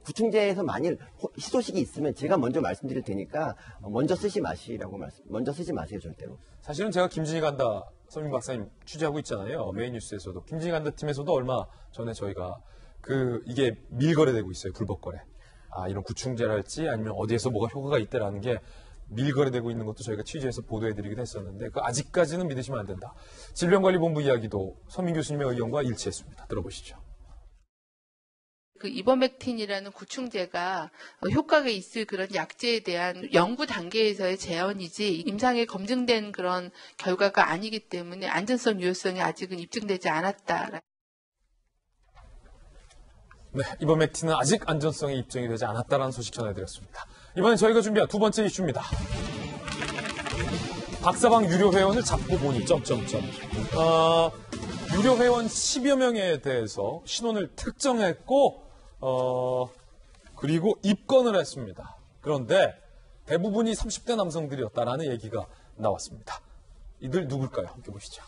구충제에서 만일 희소식이 있으면 제가 먼저 말씀드릴 테니까 먼저 쓰지 마세요 절대로. 사실은 제가 김진희 간다 서민 박사님 취재하고 있잖아요. 메인 뉴스에서도 김진희 간다 팀에서도 얼마 전에 저희가 이게 밀거래되고 있어요. 불법거래. 이런 구충제랄지 아니면 어디에서 뭐가 효과가 있다라는 게 밀거래되고 있는 것도 저희가 취재해서 보도해드리긴 했었는데 아직까지는 믿으시면 안 된다. 질병관리본부 이야기도 서민 교수님의 의견과 일치했습니다. 들어보시죠. 그 이버맥틴이라는 구충제가 효과가 있을 그런 약제에 대한 연구 단계에서의 제언이지 임상에 검증된 그런 결과가 아니기 때문에 안전성, 유효성이 아직은 입증되지 않았다. 네, 이버맥틴은 아직 안전성이 입증이 되지 않았다라는 소식 전해드렸습니다. 이번엔 저희가 준비한 두 번째 이슈입니다. 박사방 유료 회원을 잡고 보니 유료 회원 10여 명에 대해서 신원을 특정했고 그리고 입건을 했습니다. 그런데 대부분이 30대 남성들이었다라는 얘기가 나왔습니다. 이들 누굴까요? 함께 보시죠.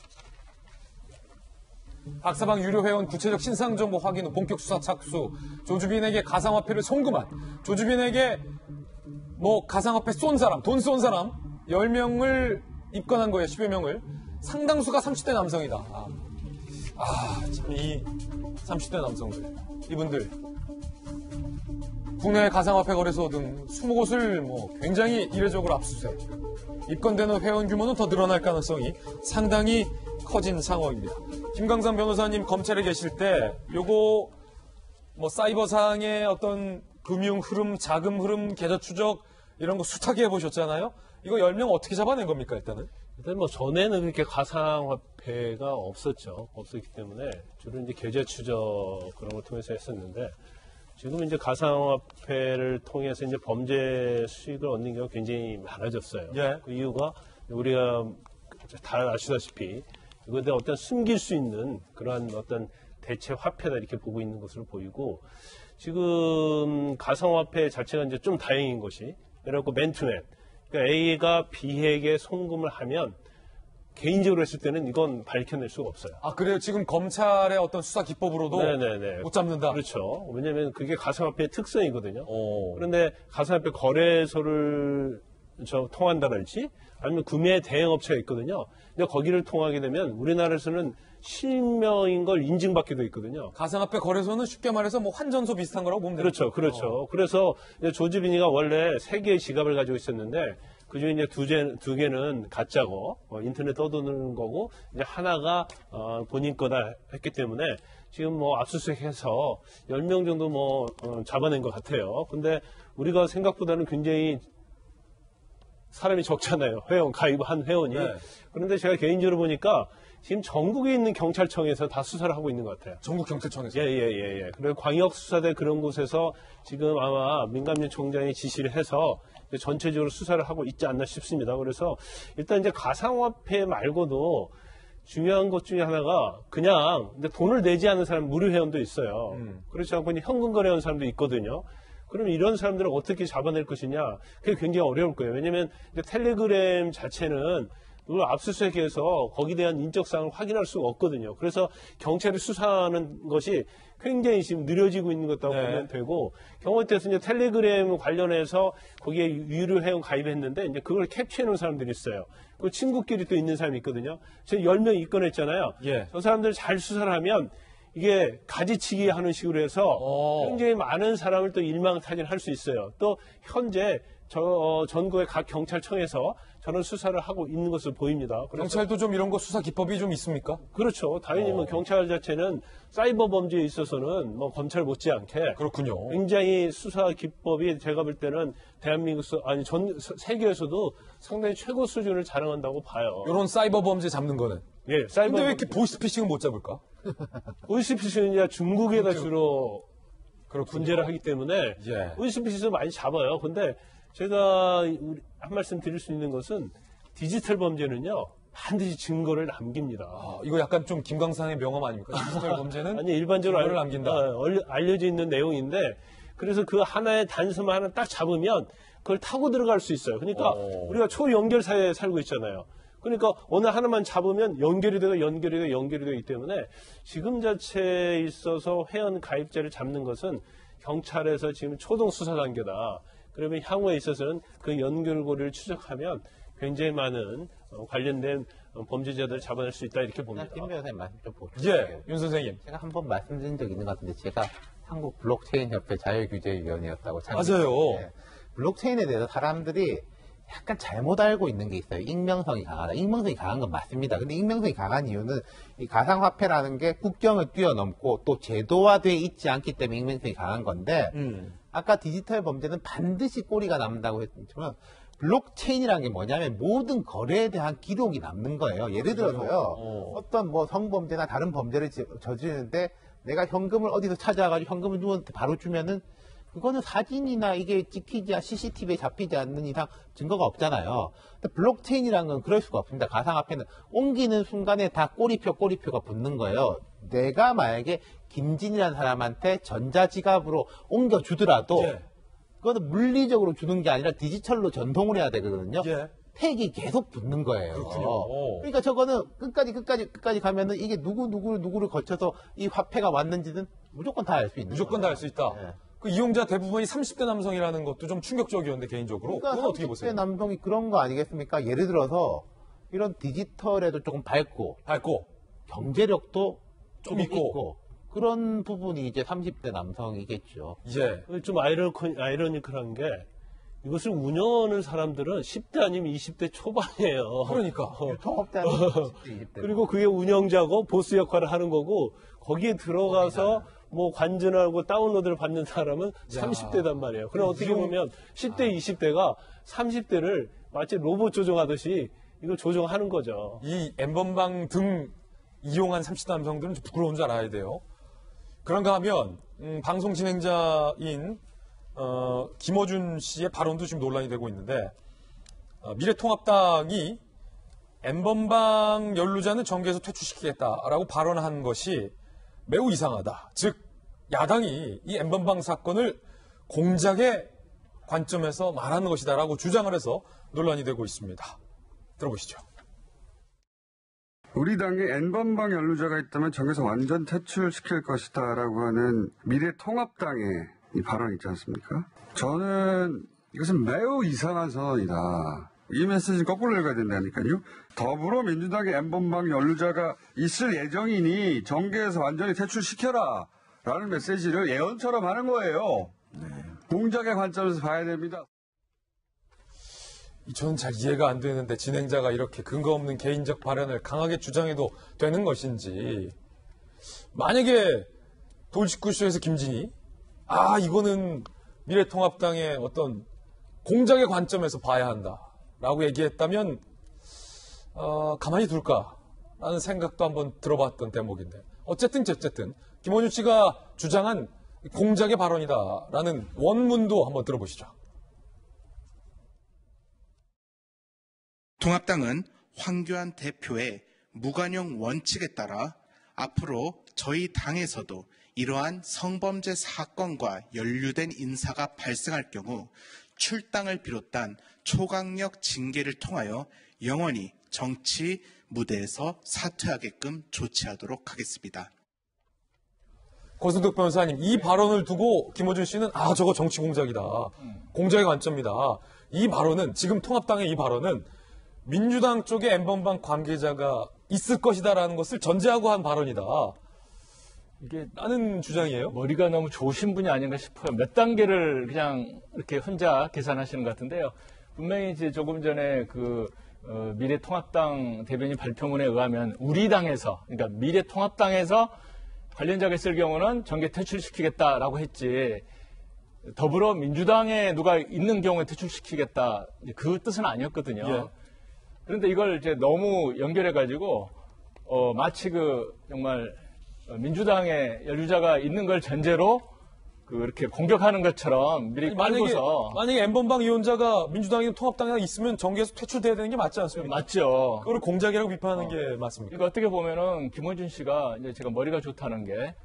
박사방 유료 회원 구체적 신상 정보 확인 후 본격 수사 착수. 조주빈에게 가상화폐를 송금한, 조주빈에게 가상화폐 쏜 사람, 돈 쏜 사람 10명을 입건한 거예요. 10여 명을. 상당수가 30대 남성이다. 참 이 30대 남성들. 이분들 국내 가상화폐 거래소 등 20곳을 굉장히 이례적으로 압수수색. 입건되는 회원 규모는 더 늘어날 가능성이 상당히 커진 상황입니다. 김광삼 변호사님 검찰에 계실 때 요거 사이버상의 어떤 금융 흐름, 자금 흐름, 계좌 추적 이런 거 숱하게 해보셨잖아요. 이거 10명 어떻게 잡아낸 겁니까, 일단은? 일단 전에는 그렇게 가상화폐가 없었기 때문에 주로 이제 계좌 추적 그런 걸 통해서 했었는데 지금 이제 가상화폐를 통해서 이제 범죄 수익을 얻는 경우가 굉장히 많아졌어요. 예. 그 이유가 우리가 다 아시다시피 이것에 어떤 숨길 수 있는 그러한 어떤 대체 화폐다 이렇게 보고 있는 것으로 보이고 지금 가상화폐 자체가 이제 좀 다행인 것이 그래갖고 맨투맨 그러니까 A가 B에게 송금을 하면 개인적으로 했을 때는 이건 밝혀낼 수가 없어요. 그래요? 지금 검찰의 어떤 수사 기법으로도 네네네. 못 잡는다? 그렇죠. 왜냐하면 그게 가상화폐의 특성이거든요. 그런데 가상화폐 거래소를 통한다랄지 아니면 구매 대행업체가 있거든요. 근데 거기를 통하게 되면 우리나라에서는 실명인 걸 인증받게 돼 있거든요. 가상화폐 거래소는 쉽게 말해서 환전소 비슷한 거라고 보면 되죠. 그렇죠. 그래서 이제 조주빈이가 원래 3개의 지갑을 가지고 있었는데 그중에 이제 두 개는 가짜고 인터넷 떠도는 거고 이제 하나가 본인 거다 했기 때문에 지금 압수수색해서 10명 정도 잡아낸 것 같아요. 근데 우리가 생각보다는 굉장히 사람이 적잖아요. 가입한 회원이. 네. 그런데 제가 개인적으로 보니까 지금 전국에 있는 경찰청에서 다 수사를 하고 있는 것 같아요. 전국 경찰청에서? 예. 그리고 광역수사대 그런 곳에서 지금 아마 민감윤 총장이 지시를 해서 전체적으로 수사를 하고 있지 않나 싶습니다. 그래서 일단 이제 가상화폐 말고도 중요한 것 중에 하나가 그냥 돈을 내지 않는 사람 무료 회원도 있어요. 그렇지 않고 현금 거래하는 사람도 있거든요. 그럼 이런 사람들을 어떻게 잡아낼 것이냐? 그게 굉장히 어려울 거예요. 왜냐하면 텔레그램 자체는 이걸 압수수색해서 거기에 대한 인적사항을 확인할 수가 없거든요. 그래서 경찰이 수사하는 것이 굉장히 지금 느려지고 있는 것다고 보면 되고 경우에 따라서 이제 텔레그램 관련해서 거기에 유료 회원 가입했는데 이제 그걸 캡처해 놓은 사람들이 있어요. 그 친구끼리 또 있는 사람이 있거든요. 제가 10명 입건했잖아요. 저 사람들 잘 수사를 하면 이게 가지치기 하는 식으로 해서 굉장히 많은 사람을 또 일망타진할 수 있어요. 또 현재 전국의 각 경찰청에서 저런 수사를 하고 있는 것으로 보입니다. 경찰도 좀 이런 거 수사 기법이 좀 있습니까? 그렇죠. 당연히 경찰 자체는 사이버 범죄에 있어서는 검찰 못지않게 그렇군요. 굉장히 수사 기법이 제가 볼 때는 대한민국 전 세계에서도 상당히 최고 수준을 자랑한다고 봐요. 이런 사이버 범죄 잡는 거는. 예, 근데 왜 이렇게 보이스피싱은 못 잡을까? 보이스피싱은 중국에다 주로 문제를 하기 때문에 보이스피싱은 많이 잡아요. 근데 제가 한 말씀 드릴 수 있는 것은 디지털 범죄는요 반드시 증거를 남깁니다. 이거 약간 좀 김광상의 명언 아닙니까? 디지털 범죄는 아니 일반적으로 증거를 남긴다. 알려져 있는 내용인데 그래서 그 하나의 단서만 하나 딱 잡으면 그걸 타고 들어갈 수 있어요. 그러니까 우리가 초연결 사회에 살고 있잖아요. 그러니까 어느 하나만 잡으면 연결이 되기 때문에 지금 자체에 있어서 회원 가입자를 잡는 것은 경찰에서 지금 초동 수사 단계다. 그러면 향후에 있어서는 그 연결고리를 추적하면 굉장히 많은 관련된 범죄자들을 잡아낼 수 있다 이렇게 봅니다. 김 변호사님 말씀 좀 보세요. 윤 선생님. 제가 한번 말씀드린 적 있는 것 같은데 제가 한국 블록체인 협회 자율규제위원회였다고 맞아요. 블록체인에 대해서 사람들이 약간 잘못 알고 있는 게 있어요. 익명성이 강하다. 익명성이 강한 건 맞습니다. 근데 익명성이 강한 이유는 이 가상화폐라는 게 국경을 뛰어넘고 또 제도화되어 있지 않기 때문에 익명성이 강한 건데 아까 디지털 범죄는 반드시 꼬리가 남는다고 했지만 블록체인이라는 게 뭐냐면 모든 거래에 대한 기록이 남는 거예요. 예를 들어서요. 어떤 성범죄나 다른 범죄를 저지르는데 내가 현금을 어디서 찾아가지고 현금을 누구한테 바로 주면은 그거는 사진이나 이게 CCTV에 잡히지 않는 이상 증거가 없잖아요. 근데 블록체인이라는 건 그럴 수가 없습니다. 가상화폐는 옮기는 순간에 다 꼬리표가 붙는 거예요. 내가 만약에 김진이라는 사람한테 전자지갑으로 옮겨주더라도 예. 그거는 물리적으로 주는 게 아니라 디지털로 전송을 해야 되거든요. 예. 팩이 계속 붙는 거예요. 그렇군요. 그러니까 저거는 끝까지 가면은 이게 누구를 거쳐서 이 화폐가 왔는지는 무조건 다 알 수 있는 무조건 다 알 수 있다. 네. 그 이용자 대부분이 30대 남성이라는 것도 좀 충격적이었는데 개인적으로 그러니까 그건 어떻게 30대 보세요? 남성이 그런 거 아니겠습니까? 예를 들어서 이런 디지털에도 조금 밝고 경제력도 좀 있고. 그런 부분이 이제 30대 남성이겠죠. 예. 좀 아이러니컬한 게 이것을 운영하는 사람들은 10대 아니면 20대 초반이에요. 그러니까. 통업자는 20대. 그리고 그게 운영자고 보스 역할을 하는 거고 거기에 들어가서 뭐 관전하고 다운로드를 받는 사람은 30대단 말이에요. 그럼 어떻게 보면 10대, 20대가 30대를 마치 로봇 조종하듯이 이걸 조종하는 거죠. 이 엠번방 등 이용한 30대 남성들은 좀 부끄러운 줄 알아야 돼요. 그런가 하면 방송 진행자인 김어준 씨의 발언도 지금 논란이 되고 있는데 미래통합당이 엠번방 연루자는 정계에서 퇴출시키겠다라고 발언한 것이 매우 이상하다. 즉 야당이 이 엠번방 사건을 공작의 관점에서 말하는 것이다라고 주장을 해서 논란이 되고 있습니다. 들어보시죠. 우리 당에 N번방 연루자가 있다면 정에서 완전 퇴출시킬 것이다라고 하는 미래통합당의 이 발언 있지 않습니까? 저는 이것은 매우 이상한 선언이다. 이 메시지는 거꾸로 읽어야 된다니까요. 더불어민주당의 N번방 연루자가 있을 예정이니 정계에서 완전히 퇴출시켜라 라는 메시지를 예언처럼 하는 거예요. 공작의 관점에서 봐야 됩니다. 저는 잘 이해가 안 되는데 진행자가 이렇게 근거 없는 개인적 발언을 강하게 주장해도 되는 것인지, 만약에 돌직구쇼에서 김진이 이거는 미래통합당의 어떤 공작의 관점에서 봐야 한다라고 얘기했다면 가만히 둘까라는 생각도 한번 들어봤던 대목인데, 어쨌든 김원준 씨가 주장한 공작의 발언이다라는 원문도 한번 들어보시죠. 통합당은 황교안 대표의 무관용 원칙에 따라 앞으로 저희 당에서도 이러한 성범죄 사건과 연루된 인사가 발생할 경우 출당을 비롯한 초강력 징계를 통하여 영원히 정치 무대에서 사퇴하게끔 조치하도록 하겠습니다. 고승덕 변호사님, 이 발언을 두고 김어준 씨는 저거 정치 공작이다. 공작의 관점이다. 이 발언은, 지금 통합당의 이 발언은 민주당 쪽에 N번방 관계자가 있을 것이다라는 것을 전제하고 한 발언이다. 이게 라는 주장이에요. 머리가 너무 좋으신 분이 아닌가 싶어요. 몇 단계를 그냥 이렇게 혼자 계산하시는 것 같은데요. 분명히 이제 조금 전에 미래통합당 대변인 발표문에 의하면 우리 당에서, 그러니까 미래통합당에서 관련자가 있을 경우는 정계 퇴출시키겠다라고 했지, 더불어민주당에 누가 있는 경우에 퇴출시키겠다, 그 뜻은 아니었거든요. 예. 그런데 이걸 이제 너무 연결해가지고 마치 정말 민주당에 연루자가 있는 걸 전제로 이렇게 공격하는 것처럼 미리 깔고서, 만약에 N번방 이혼자가 민주당이나 통합당에 있으면 정계에서 퇴출돼야 되는 게 맞지 않습니까? 맞죠. 그걸 공작이라고 비판하는 게 맞습니까? 그러니까 어떻게 보면은 김원준 씨가 이제 제가 머리가 좋다는 게,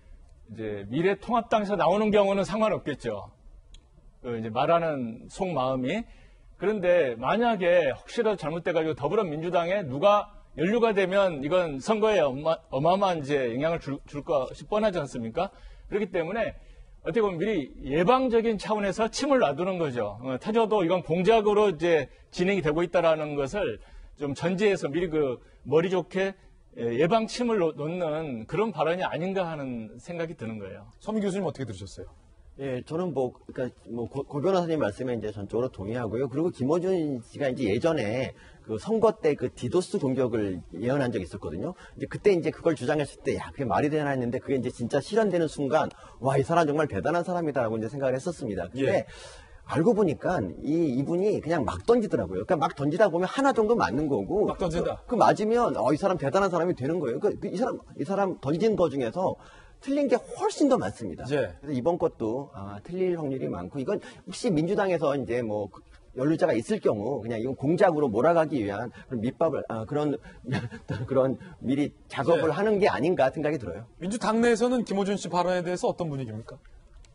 이제 미래통합당에서 나오는 경우는 상관없겠죠. 이제 말하는 속마음이. 그런데 만약에 혹시라도 잘못돼가지고 더불어민주당에 누가 연루가 되면 이건 선거에 어마어마한 이제 영향을 줄 것이 뻔하지 않습니까? 그렇기 때문에 어떻게 보면 미리 예방적인 차원에서 침을 놔두는 거죠. 타저도 이건 공작으로 이제 진행이 되고 있다라는 것을 좀 전제해서 미리 머리 좋게 예방 침을 놓는 그런 발언이 아닌가 하는 생각이 드는 거예요. 서민 교수님 어떻게 들으셨어요? 예, 저는 고 변호사님 말씀에 이제 전적으로 동의하고요. 그리고 김어준 씨가 이제 예전에 선거 때 디도스 공격을 예언한 적이 있었거든요. 이제 그때 이제 그걸 주장했을 때, 그게 말이 되나 했는데, 그게 이제 진짜 실현되는 순간, 이 사람 정말 대단한 사람이다라고 이제 생각을 했었습니다. 근데 알고 보니까 이분이 그냥 막 던지더라고요. 그러니까 막 던지다 보면 하나 정도 맞는 거고, 막 던진다. 그 맞으면 이 사람 대단한 사람이 되는 거예요. 이 사람 던진 거 중에서 틀린 게 훨씬 더 많습니다. 예. 그래서 이번 것도 틀릴 확률이 많고 이건 혹시 민주당에서 이제 뭐 연루자가 있을 경우 그냥 이건 공작으로 몰아가기 위한 그런 밑밥을 그런 미리 작업을 예. 하는 게 아닌가 생각이 들어요. 민주당내에서는 김어준 씨 발언에 대해서 어떤 분위기입니까?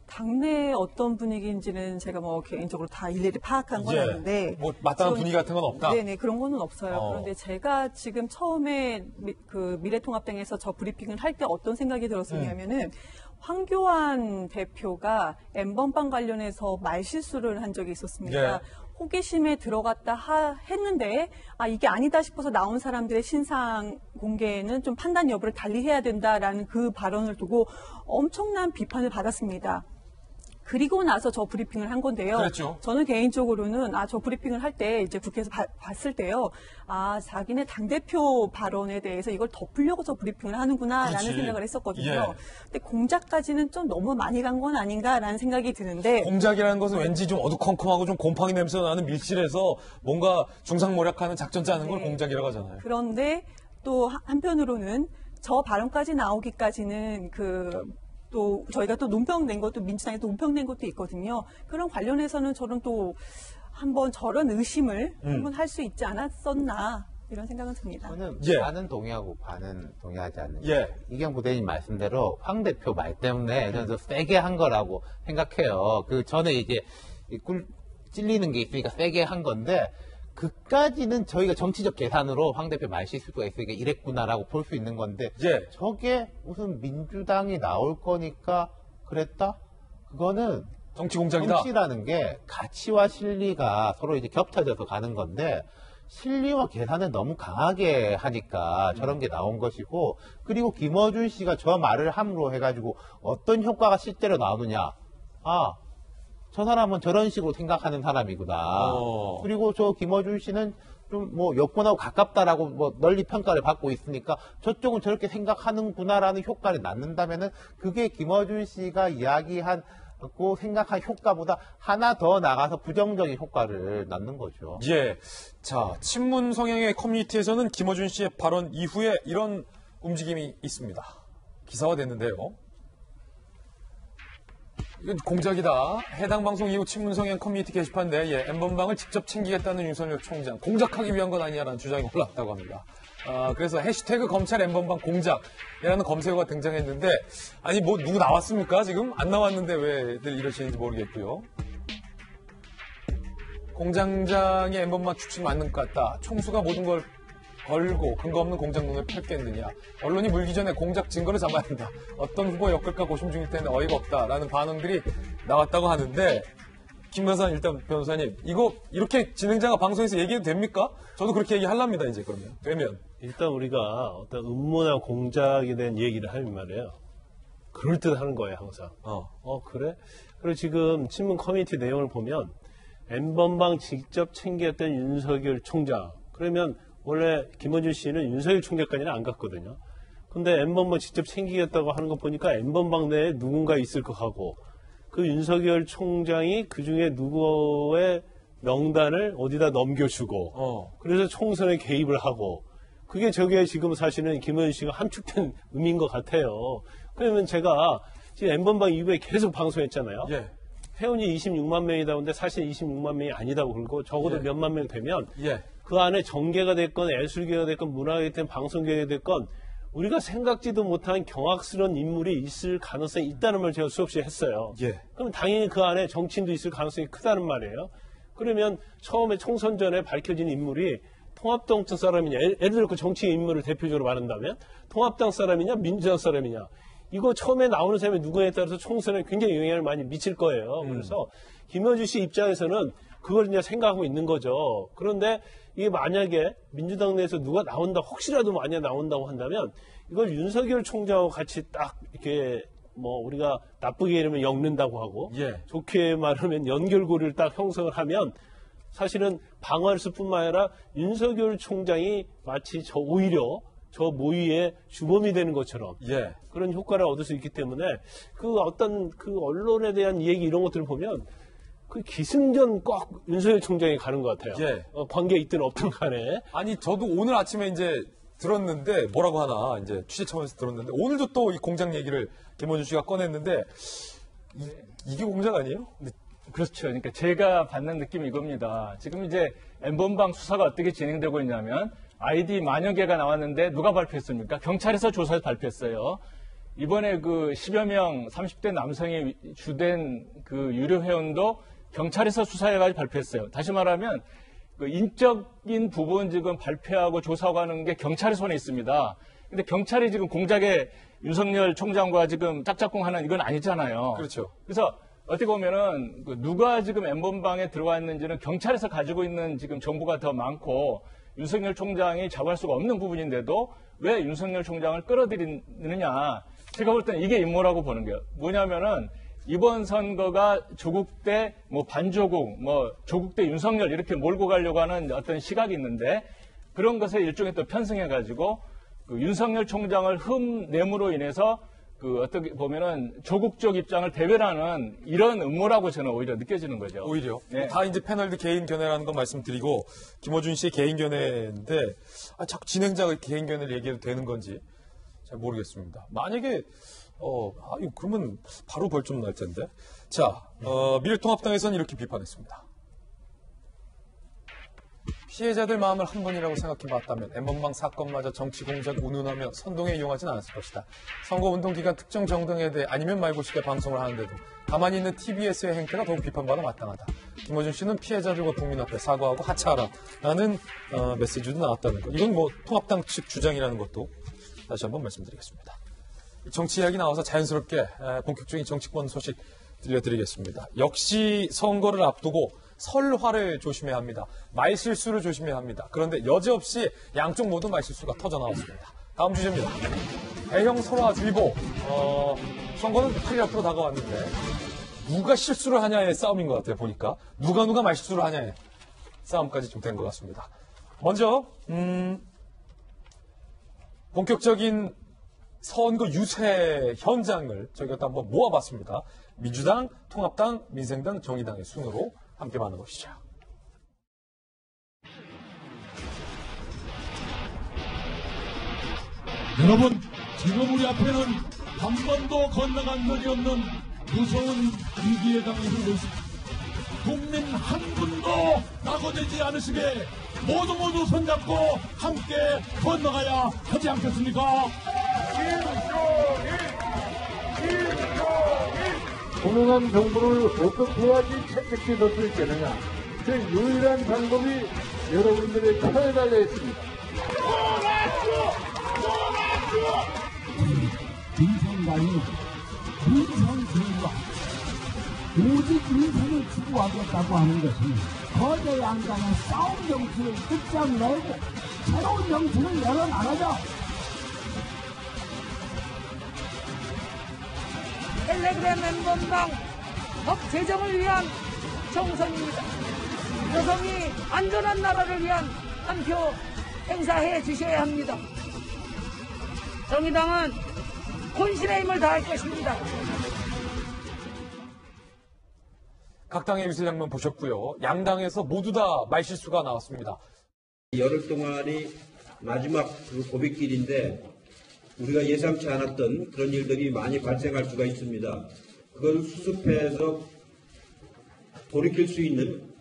당내 어떤 분위기인지는 제가 뭐 개인적으로 다 일일이 파악한 건 아닌데. 뭐 마땅한 분위기 같은 건 없다? 네네, 그런 거는 없어요. 그런데 제가 지금 처음에 그 미래통합당에서 저 브리핑을 할 때 어떤 생각이 들었었냐면은 황교안 대표가 N번방 관련해서 말실수를 한 적이 있었습니다. 호기심에 들어갔다 했는데 이게 아니다 싶어서 나온 사람들의 신상 공개는 좀 판단 여부를 달리해야 된다라는 그 발언을 두고 엄청난 비판을 받았습니다. 그리고 나서 저 브리핑을 한 건데요. 그랬죠. 저는 개인적으로는 저 브리핑을 할 때 이제 국회에서 봤을 때요. 자기네 당대표 발언에 대해서 이걸 덮으려고 저 브리핑을 하는구나라는 그렇지. 생각을 했었거든요. 예. 근데 공작까지는 좀 너무 많이 간 건 아닌가라는 생각이 드는데 공작이라는 것은 왠지 좀 어두컴컴하고 좀 곰팡이 냄새 나는 밀실에서 뭔가 중상모략하는 작전 짜는 걸 공작이라고 하잖아요. 그런데 또 한편으로는 저 발언까지 나오기까지는 또 저희가 또 논평 낸 것도 민주당에 또 논평 낸 것도 있거든요. 그런 관련해서는 저는 또 한번 저런 의심을 한번 할 수 있지 않았었나 이런 생각은 듭니다. 저는 반은 동의하고 반은 동의하지 않는. 이경 부대님 말씀대로 황 대표 말 때문에 저는 좀 세게 한 거라고 생각해요. 그 전에 이제 찔리는 게 있으니까 세게 한 건데. 그까지는 저희가 정치적 계산으로 황 대표 말 실수가 있으니까 이랬구나라고 볼 수 있는 건데 저게 무슨 민주당이 나올 거니까 그랬다? 그거는 정치 공작이다. 정치라는 게 가치와 실리가 서로 이제 겹쳐져서 가는 건데 실리와 계산을 너무 강하게 하니까 저런 게 나온 것이고 그리고 김어준 씨가 저 말을 함으로 해가지고 어떤 효과가 실제로 나오느냐 저 사람은 저런 식으로 생각하는 사람이구나. 그리고 저 김어준 씨는 좀 뭐 여권하고 가깝다라고 뭐 널리 평가를 받고 있으니까 저쪽은 저렇게 생각하는구나라는 효과를 낳는다면은 그게 김어준 씨가 이야기하고 생각한 효과보다 하나 더 나가서 부정적인 효과를 낳는 거죠. 자, 친문 성향의 커뮤니티에서는 김어준 씨의 발언 이후에 이런 움직임이 있습니다. 기사화됐는데요. 이건 공작이다. 해당 방송 이후 친문성향 커뮤니티 게시판 내에 N번방을 직접 챙기겠다는 윤석열 총장. 공작하기 위한 건 아니냐라는 주장이 올라왔다고 합니다. 그래서 해시태그 검찰 N번방 공작이라는 검색어가 등장했는데 뭐 누구 나왔습니까? 지금 안 나왔는데 왜들 이러시는지 모르겠고요. 공장장의 N번방 추측 맞는 것 같다. 총수가 모든 걸 걸고 근거 없는 공작 눈을 펼겠느냐. 언론이 물기 전에 공작 증거를 잡아야 한다. 어떤 후보에 엮을까 고심 중일 텐데 어이가 없다라는 반응들이 나왔다고 하는데 김 변호사님 이거 이렇게 진행자가 방송에서 얘기해도 됩니까? 저도 그렇게 얘기하랍니다. 이제 그러면 되면 일단 우리가 어떤 음모나 공작에 대한 얘기를 하면 말이에요. 그럴듯하는 거예요 항상. 그래? 그리고 지금 친문 커뮤니티 내용을 보면 N번방 직접 챙겼던 윤석열 총장 그러면 원래 김어준 씨는 윤석열 총장까지는 안 갔거든요. 근데 N번방 직접 챙기겠다고 하는 거 보니까 N번방 내에 누군가 있을 것 같고 그 윤석열 총장이 그중에 누구의 명단을 어디다 넘겨주고 그래서 총선에 개입을 하고 그게 저게 지금 사실은 김어준 씨가 함축된 의미인 것 같아요. 그러면 제가 지금 N번방 이후에 계속 방송했잖아요. 회원이 26만 명이다 근데 사실 26만 명이 아니다고 그러고 적어도 몇만 명 되면 그 안에 정계가 됐건 예술계가 됐건 문화가 됐건 방송계가 됐건 우리가 생각지도 못한 경악스러운 인물이 있을 가능성이 있다는 걸 제가 수없이 했어요. 그럼 당연히 그 안에 정치인도 있을 가능성이 크다는 말이에요. 그러면 처음에 총선 전에 밝혀진 인물이 통합당 사람이냐 예를 들어 그 정치 인물을 대표적으로 말한다면 통합당 사람이냐 민주당 사람이냐 이거 처음에 나오는 사람이 누구냐에 따라서 총선에 굉장히 영향을 많이 미칠 거예요. 그래서 김어준 씨 입장에서는 그걸 이제 생각하고 있는 거죠. 그런데 이게 만약에 민주당 내에서 누가 나온다, 혹시라도 만약 나온다고 한다면 이걸 윤석열 총장하고 같이 딱 이렇게 뭐 우리가 나쁘게 이러면 엮는다고 하고 좋게 말하면 연결고리를 딱 형성을 하면 사실은 방어할 수뿐만 아니라 윤석열 총장이 마치 오히려 저 모의의 주범이 되는 것처럼 그런 효과를 얻을 수 있기 때문에 그 어떤 그 언론에 대한 얘기 이런 것들을 보면 그 기승전 꼭 윤석열 총장이 가는 것 같아요. 관계 있든 없든 간에. 저도 오늘 아침에 이제 들었는데 뭐라고 하나 이제 취재 차원에서 들었는데 오늘도 또 이 공작 얘기를 김어준 씨가 꺼냈는데 이게 공작 아니에요? 그렇죠. 그러니까 제가 받는 느낌이 이겁니다. 지금 이제 N번방 수사가 어떻게 진행되고 있냐면 아이디 만여 개가 나왔는데 누가 발표했습니까? 경찰에서 조사해서 발표했어요. 이번에 그 10여 명 30대 남성이 주된 그 유료 회원도 경찰에서 수사해가지고 발표했어요. 다시 말하면 그 인적인 부분 지금 발표하고 조사하고 하는 게 경찰의 손에 있습니다. 근데 경찰이 지금 공작에 윤석열 총장과 지금 짝짝꿍하는 이건 아니잖아요. 그렇죠. 그래서 어떻게 보면은 누가 지금 N번방에 들어와 있는지는 경찰에서 가지고 있는 지금 정보가 더 많고 윤석열 총장이 잡을 수가 없는 부분인데도 왜 윤석열 총장을 끌어들이느냐. 제가 볼 때는 이게 임무라고 보는 거예요. 뭐냐면은 이번 선거가 조국 대 반조국, 조국 대 윤석열 이렇게 몰고 가려고 하는 어떤 시각이 있는데 그런 것에 일종의 또 편승해가지고 윤석열 총장을 흠내므로 인해서 어떻게 보면은 조국 쪽 입장을 대변하는 이런 음모라고 저는 오히려 느껴지는 거죠. 오히려 네. 다 이제 패널들 개인 견해라는 거 말씀드리고 김어준 씨의 개인 견해인데 자꾸 진행자가 개인 견해를 얘기해도 되는 건지 잘 모르겠습니다. 만약에 그러면 바로 벌점 날 텐데. 자, 미래통합당에서는 이렇게 비판했습니다. 피해자들 마음을 한 번이라고 생각해봤다면 N번방 사건마저 정치 공작 운운하며 선동에 이용하진 않았을 것이다. 선거운동 기간 특정 정당에 대해 아니면 말고 싶게 방송을 하는데도 가만히 있는 TBS의 행태가 더욱 비판받아 마땅하다. 김어준 씨는 피해자들과 국민 앞에 사과하고 하차하라라는 메시지도 나왔다는 것. 이건 통합당 측 주장이라는 것도 다시 한번 말씀드리겠습니다. 정치 이야기 나와서 자연스럽게 본격적인 정치권 소식 들려드리겠습니다. 역시 선거를 앞두고 설화를 조심해야 합니다. 말실수를 조심해야 합니다. 그런데 여지없이 양쪽 모두 말실수가 터져 나왔습니다. 다음 주제입니다. 대형 설화주의보. 선거는 8일 앞으로 다가왔는데 누가 실수를 하냐의 싸움인 것 같아요. 보니까 누가 말실수를 하냐의 싸움까지 좀 된 것 같습니다. 먼저 본격적인 선거 유세 현장을 저희가 또 한번 모아봤습니다. 민주당, 통합당, 민생당, 정의당의 순으로 함께 만나보시죠. 여러분, 지금 우리 앞에는 한 번도 건너간 적이 없는 무서운 위기의 강이 흐르고 있습니다. 국민 한 분도 낙오되지 않으시게 모두 손잡고 함께 건너가야 하지 않겠습니까? 공정한 정부를 어떻게 해야지 채택시 넣을 수 있겠느냐. 그 유일한 방법이 여러분들의 편에 달려 있습니다. 민생관이 민생주의와 오직 민생을 추구하겠다고 하는 것은 거대 양강의 싸움 정치를 끝장내고 새로운 정치를 열어나가자. 텔레그램 N번방 법 제정을 위한 정선입니다. 여성이 안전한 나라를 위한 한 표 행사해 주셔야 합니다. 정의당은 혼신의 힘을 다할 것입니다. 각 당의 유세 장면 보셨고요. 양당에서 모두 다 말실수가 나왔습니다. 열흘 동안이 마지막 고비길인데 우리가 예상치 않았던 그런 일들이 많이 발생할 수가 있습니다. 그걸 수습해서 돌이킬 수 있는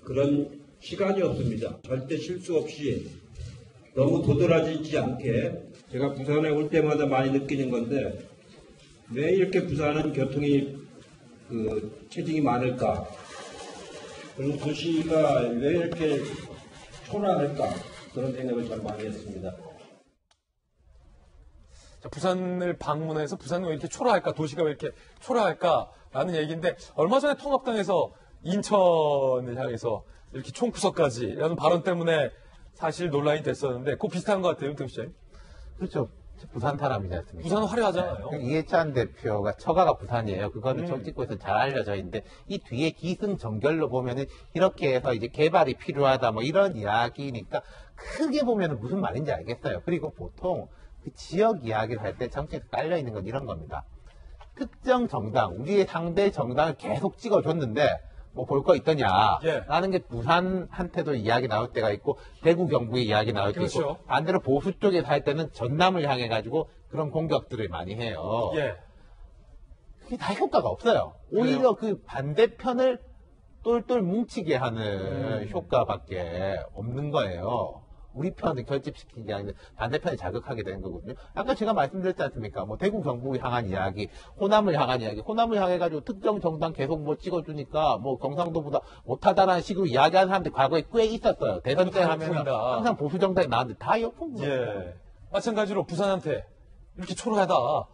그런 시간이 없습니다. 절대 실수 없이 너무 도드라지지 않게 제가 부산에 올 때마다 많이 느끼는 건데 왜 이렇게 부산은 교통이 체증이 많을까? 그리고 도시가 왜 이렇게 초라할까? 그런 생각을 참 많이 했습니다. 부산을 방문해서 부산은 왜 이렇게 초라할까, 도시가 왜 이렇게 초라할까라는 얘기인데 얼마 전에 통합당에서 인천을 향해서 이렇게 총구석까지라는 발언 때문에 사실 논란이 됐었는데 그거 비슷한 것 같아요, 윤태우 씨. 그렇죠. 부산 사람이지 않습니까? 부산은 화려하잖아요. 이해찬 대표가 처가가 부산이에요. 그거는 정치권에서 잘 알려져 있는데 이 뒤에 기승전결로 보면은 이렇게 해서 이제 개발이 필요하다 뭐 이런 이야기니까 크게 보면은 무슨 말인지 알겠어요. 그리고 보통 그 지역 이야기를 할 때 정치에서 깔려 있는 건 이런 겁니다. 특정 정당, 우리의 상대 정당을 계속 찍어줬는데 뭐 볼 거 있더냐 예. 라는 게 부산한테도 이야기 나올 때가 있고 대구 경북의 이야기 나올 때 그렇죠. 있고 반대로 보수 쪽에서 할 때는 전남을 향해 가지고 그런 공격들을 많이 해요. 예. 그게 다 효과가 없어요. 오히려 그 반대편을 똘똘 뭉치게 하는 효과밖에 없는 거예요. 우리 편을 결집시키는 게 아니라 반대편을 자극하게 되는 거거든요. 아까 제가 말씀드렸지 않습니까? 뭐 대구 경북을 향한 이야기, 호남을 향한 이야기, 호남을 향해 가지고 특정 정당 계속 뭐 찍어주니까 뭐 경상도보다 못하다라는 식으로 이야기하는 사람들 과거에 꽤 있었어요. 대선 때 하면 항상 보수 정당이 나왔는데 다 역풍 거예요. 예. 마찬가지로 부산한테 이렇게 초라하다.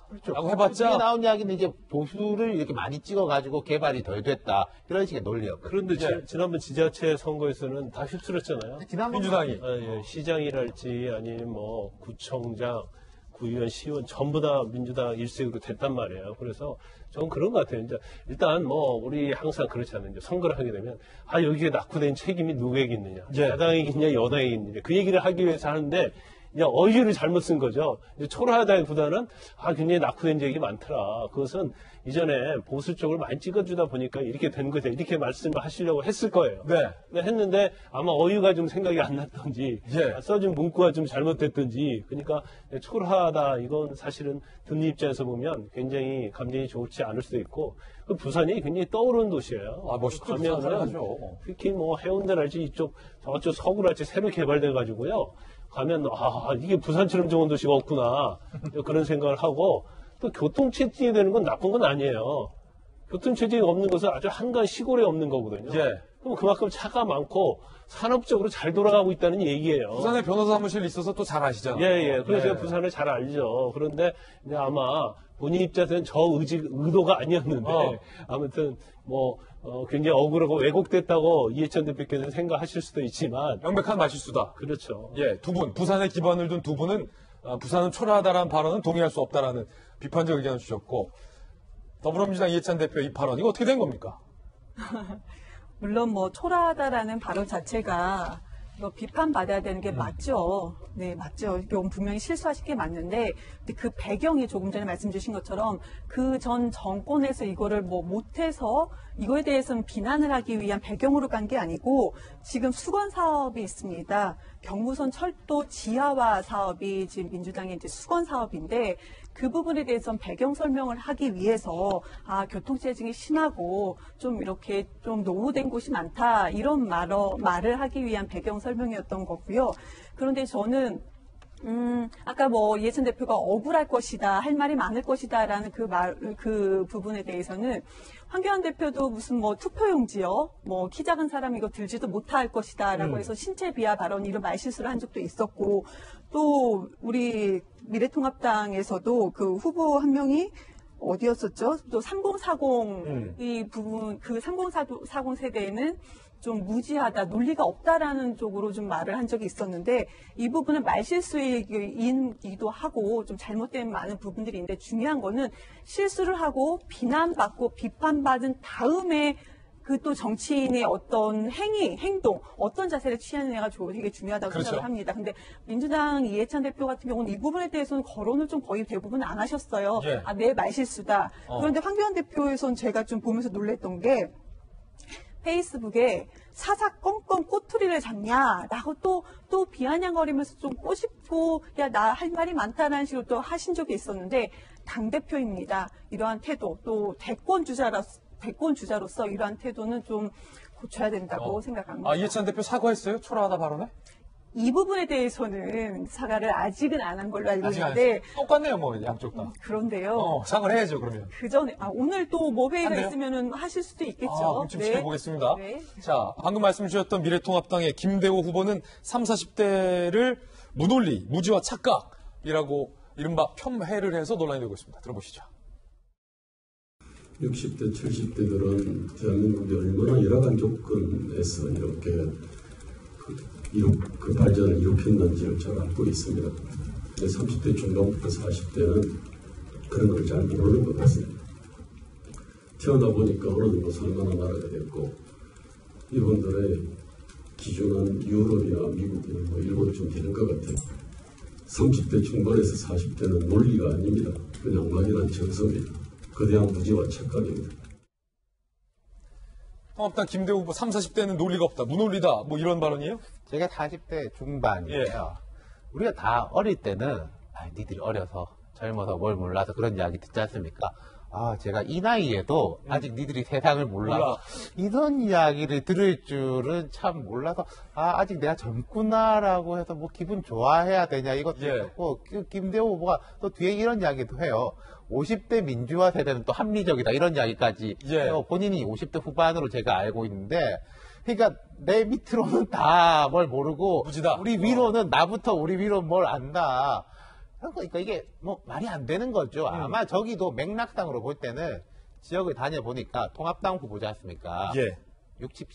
그렇죠. 라고 해봤자. 이게 나온 이야기는 이제 보수를 이렇게 많이 찍어가지고 개발이 덜 됐다. 이런 식의 논리였거든요. 그런데 지난번 지자체 선거에서는 다 휩쓸었잖아요. 민주당이. 예, 시장이랄지 아니면 뭐 구청장, 구의원, 시의원 전부 다 민주당 일색으로 됐단 말이에요. 그래서 저는 그런 것 같아요. 이제 일단 뭐 우리 항상 그렇잖아요. 이제 선거를 하게 되면 여기에 낙후된 책임이 누구에게 있느냐, 야당에게 있냐, 여당에게 있느냐 그 얘기를 하기 위해서 하는데. 그냥 어휘를 잘못 쓴 거죠. 초라하다기보다는 굉장히 낙후된 적이 많더라. 그것은 이전에 보수 쪽을 많이 찍어주다 보니까 이렇게 된 거죠. 이렇게 말씀을 하시려고 했을 거예요. 네. 근데 했는데 아마 어휘가 좀 생각이 안 났던지 써준 문구가 좀 잘못됐던지 그러니까 초라하다 이건 사실은 듣는 입장에서 보면 굉장히 감정이 좋지 않을 수도 있고 그 부산이 굉장히 떠오르는 도시예요. 멋있죠. 가면은 특히 뭐 해운대랄지 이쪽 저쪽 서구랄지 새로 개발돼 가지고요. 가면 이게 부산처럼 좋은 도시가 없구나 그런 생각을 하고 또 교통체증이 되는 건 나쁜 건 아니에요. 교통체증이 없는 것은 아주 한간 시골에 없는 거거든요. 그럼 그만큼 차가 많고 산업적으로 잘 돌아가고 있다는 얘기예요. 부산에 변호사 사무실 있어서 또 잘 아시잖아요. 예. 그래서 제가 부산을 잘 알죠. 그런데 이제 아마 본인 입장에서는 저 의도가 아니었는데 아무튼 뭐 굉장히 억울하고 왜곡됐다고 이해찬 대표께서는 생각하실 수도 있지만 명백한 말실수다. 그렇죠. 예, 두 분 부산에 기반을 둔 두 분은 부산은 초라하다라는 발언은 동의할 수 없다라는 비판적 의견을 주셨고 더불어민주당 이해찬 대표 이 발언 이거 어떻게 된 겁니까? 물론 뭐 초라하다라는 발언 자체가 비판받아야 되는 게 맞죠. 네, 맞죠. 이건 분명히 실수하신 게 맞는데, 근데 그 배경이 조금 전에 말씀 주신 것처럼 그 전 정권에서 이거를 뭐 못해서 이거에 대해서는 비난을 하기 위한 배경으로 간 게 아니고 지금 수건 사업이 있습니다. 경부선 철도 지하화 사업이 지금 민주당의 이제 수건 사업인데 그 부분에 대해서는 배경 설명을 하기 위해서 교통체증이 심하고 좀 이렇게 좀 노후된 곳이 많다 이런 말을 하기 위한 배경 설명이었던 거고요. 그런데 저는 아까 뭐 이해찬 대표가 억울할 것이다, 할 말이 많을 것이다라는 그 부분에 대해서는 황교안 대표도 무슨 뭐 투표용지요, 뭐 키 작은 사람 이거 들지도 못할 것이다라고 해서 신체 비하 발언 이런 말실수를 한 적도 있었고 또 우리 미래통합당에서도 그 후보 한 명이 어디였었죠? 또 3040 이 부분 그 3040 세대에는 좀 무지하다, 논리가 없다라는 쪽으로 좀 말을 한 적이 있었는데 이 부분은 말실수이기도 하고 좀 잘못된 많은 부분들이 있는데 중요한 거는 실수를 하고 비난받고 비판받은 다음에 그 또 정치인의 어떤 행동, 어떤 자세를 취하느냐가 되게 중요하다고 생각을 합니다. 근데 민주당 이해찬 대표 같은 경우는 이 부분에 대해서는 거론을 좀 거의 대부분 안 하셨어요. 내 말실수다. 그런데 황교안 대표에서는 제가 좀 보면서 놀랬던 게 페이스북에 사사건건 꼬투리를 잡냐라고 또 비아냥거리면서 좀 꼬집고 나 할 말이 많다라는 식으로 또 하신 적이 있었는데 당대표입니다. 이러한 태도 또 대권 주자로서 이러한 태도는 좀 고쳐야 된다고 생각합니다. 이해찬 대표 사과했어요? 초라하다 발언에? 이 부분에 대해서는 사과를 아직은 안 한 걸로 알고 있는데 똑같네요, 뭐 양쪽 다. 그런데요. 사과를 해야죠, 그러면. 그 전에 오늘 또 뭐 회의가 있으면은 하실 수도 있겠죠. 그럼 좀 지켜보겠습니다. 자, 방금 말씀 주셨던 미래통합당의 김대호 후보는 30, 40대를 무논리, 무지와 착각이라고 이른바 폄훼를 해서 논란이 되고 있습니다. 들어보시죠. 60대, 70대들은 대한민국이 얼마나 열악한 조건에서 이렇게 그 발전을 일으켰는지를 잘 알고 있습니다. 30대 중반부터 40대는 그런 걸 잘 모르는 것 같습니다. 태어나 보니까 어느 정도 살만한 나라가 됐고 이분들의 기준은 유럽이나 미국이나 뭐 일본쯤 되는 것 같아요. 30대 중반에서 40대는 논리가 아닙니다. 그냥 막연한 정서입니다. 거대한 무지와 착각입니다. 통합당 김대우 후보 30, 40대는 논리가 없다, 무논리다, 뭐 이런 발언이에요? 제가 40대 중반이에요. 우리가 다 어릴 때는 니들이 어려서 젊어서 뭘 몰라서 그런 이야기 듣지 않습니까? 제가 이 나이에도 아직 니들이 세상을 몰라서 이런 이야기를 들을 줄은 참 몰라서 아직 내가 젊구나라고 해서 뭐 기분 좋아해야 되냐 이것도 있고 김대우 후보가 또 뒤에 이런 이야기도 해요. 50대 민주화 세대는 또 합리적이다 이런 이야기까지 해요. 본인이 50대 후반으로 제가 알고 있는데 그러니까 내 밑으로는 다 뭘 모르고 무지다. 우리 위로는 나부터 우리 위로 뭘 안다. 그러니까 이게 뭐 말이 안 되는 거죠. 아마 저기도 맥락상으로 볼 때는 지역을 다녀보니까 통합당 후보지 않습니까? 60,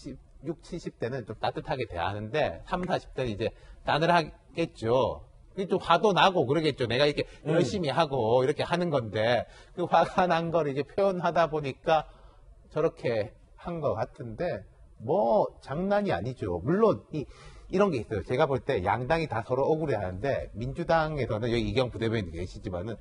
70대는 좀 따뜻하게 대하는데 30, 40대는 이제 싸늘하겠죠. 좀 화도 나고 그러겠죠. 내가 이렇게 열심히 하고 이렇게 하는 건데 그 화가 난 걸 이제 표현하다 보니까 저렇게 한 것 같은데 뭐 장난이 아니죠. 물론 이런 게 있어요. 제가 볼 때 양당이 다 서로 억울해하는데 민주당에서는 여기 이경 부대변인 계시지만은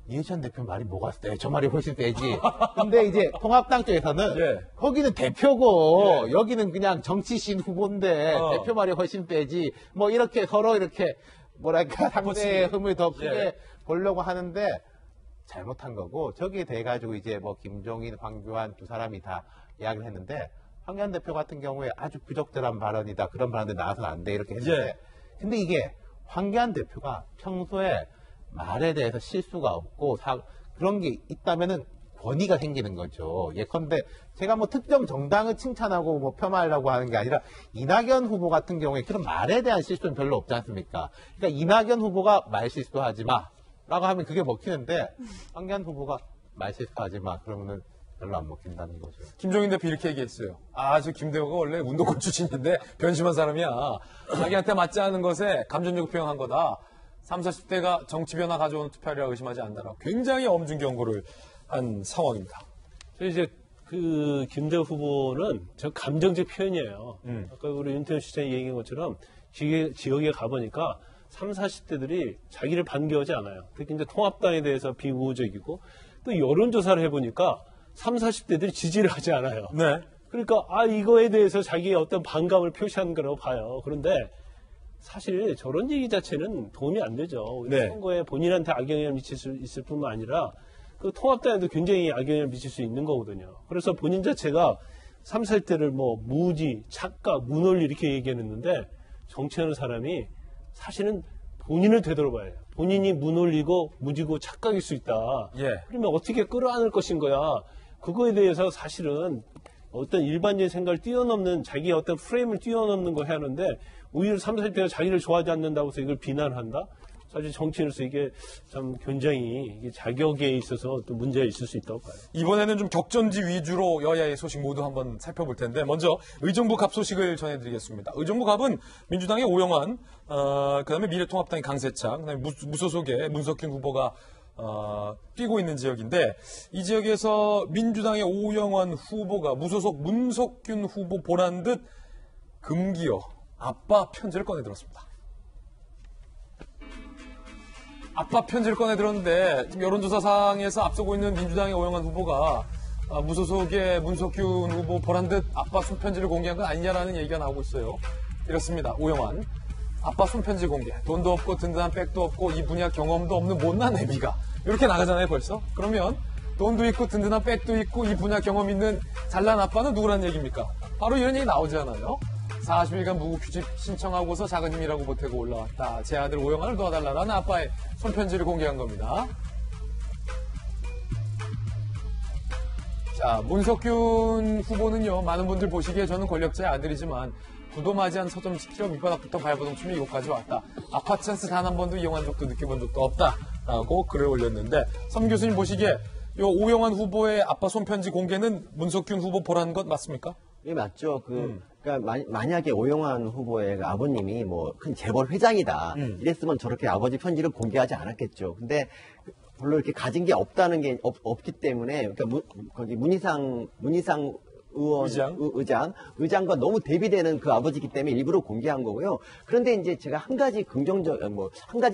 이해찬 대표 말이 뭐가 세? 저 말이 훨씬 세지. 근데 이제 통합당 쪽에서는 거기는 대표고 여기는 그냥 정치신 후보인데 대표 말이 훨씬 세지. 뭐 이렇게 서로 이렇게 뭐랄까 상대의 흠을 더 크게 보려고 하는데 잘못한 거고 저기에 대해 가지고 이제 뭐 김종인, 황교안 두 사람이 다 이야기를 했는데 황교안 대표 같은 경우에 아주 부적절한 발언이다. 그런 발언들 나와서는 안 돼. 이렇게 했는데 근데 이게 황교안 대표가 평소에 말에 대해서 실수가 없고 그런 게 있다면은 권위가 생기는 거죠. 예컨대 제가 뭐 특정 정당을 칭찬하고 뭐 폄하하려고 하는 게 아니라 이낙연 후보 같은 경우에 그런 말에 대한 실수는 별로 없지 않습니까? 그러니까 이낙연 후보가 말 실수하지 마 라고 하면 그게 먹히는데 황교안 후보가 말 실수하지 마 그러면은 별로 안 먹힌다는 거죠. 김종인 대표 이렇게 얘기했어요. 저 김대우가 원래 운동권 출신인데 변심한 사람이야. 자기한테 맞지 않은 것에 감정적 표현한 거다. 30, 40대가 정치 변화 가져오는 투표율이라 의심하지 않는다. 굉장히 엄중 경고를 한 상황입니다. 이제 그 김대우 후보는 저 감정적 표현이에요. 아까 우리 윤태현 시장이 얘기한 것처럼 지역에 가보니까 30, 40대들이 자기를 반겨하지 않아요. 특히 이제 통합당에 대해서 비우호적이고 또 여론조사를 해보니까 30, 40대들이 지지를 하지 않아요. 그러니까 이거에 대해서 자기의 어떤 반감을 표시한 거라고 봐요. 그런데 사실 저런 얘기 자체는 도움이 안 되죠. 선거에 본인한테 악영향을 미칠 수 있을 뿐만 아니라 그 통합당에도 굉장히 악영향을 미칠 수 있는 거거든요. 그래서 본인 자체가 30, 40대를 뭐 무지, 착각, 무논리 이렇게 얘기했는데 정치하는 사람이 사실은 본인을 되돌아봐야 해요. 본인이 무논리고 무지고 착각일 수 있다. 그러면 어떻게 끌어안을 것인 거야. 그거에 대해서 사실은 어떤 일반적인 생각을 뛰어넘는 자기의 어떤 프레임을 뛰어넘는 걸 해야 하는데 오히려 30, 40대가 자기를 좋아하지 않는다고 해서 이걸 비난한다? 사실 정치인으로서 이게 참 굉장히 자격에 있어서 또 문제가 있을 수 있다고 봐요. 이번에는 좀 격전지 위주로 여야의 소식 모두 한번 살펴볼 텐데 먼저 의정부 갑 소식을 전해드리겠습니다. 의정부 갑은 민주당의 오영환, 그다음에 미래통합당의 강세창, 그다음에 무소속의 문석균 후보가 뛰고 있는 지역인데 이 지역에서 민주당의 오영환 후보가 무소속 문석균 후보 보란 듯 금기어 아빠 편지를 꺼내들었습니다. 아빠 편지를 꺼내들었는데 지금 여론조사상에서 앞서고 있는 민주당의 오영환 후보가 무소속의 문석균 후보 보란 듯 아빠 손편지를 공개한 건 아니냐라는 얘기가 나오고 있어요. 이렇습니다. 오영환. 아빠 손편지 공개. 돈도 없고 든든한 백도 없고 이 분야 경험도 없는 못난 애비가. 이렇게 나가잖아요 벌써. 그러면 돈도 있고 든든한 백도 있고 이 분야 경험 있는 잘난 아빠는 누구란 얘기입니까? 바로 이런 얘기 나오잖아요. 40일간 무급휴직 신청하고서 작은 힘이라고 보태고 올라왔다. 제 아들 오영환을 도와달라는 아빠의 손편지를 공개한 겁니다. 자, 문석균 후보는요. 많은 분들 보시기에 저는 권력자의 아들이지만 부도맞이한 서점 지키려 밑바닥부터 발버둥 치며 이곳까지 왔다. 아빠 찬스 단 한 번도 이용한 적도 느껴본 적도 없다라고 글을 올렸는데 섬 교수님 보시기에 요 오영환 후보의 아빠 손편지 공개는 문석균 후보 보라는 것 맞습니까? 예, 맞죠. 그러니까 만약에 오영환 후보의 아버님이 뭐 큰 재벌 회장이다 이랬으면 저렇게 아버지 편지를 공개하지 않았겠죠. 근데 별로 이렇게 가진 게 없다는 게 없기 때문에 그러니까 거기 문희상 의장과 너무 대비되는 그 아버지이기 때문에 일부러 공개한 거고요. 그런데 이제 제가 한 가지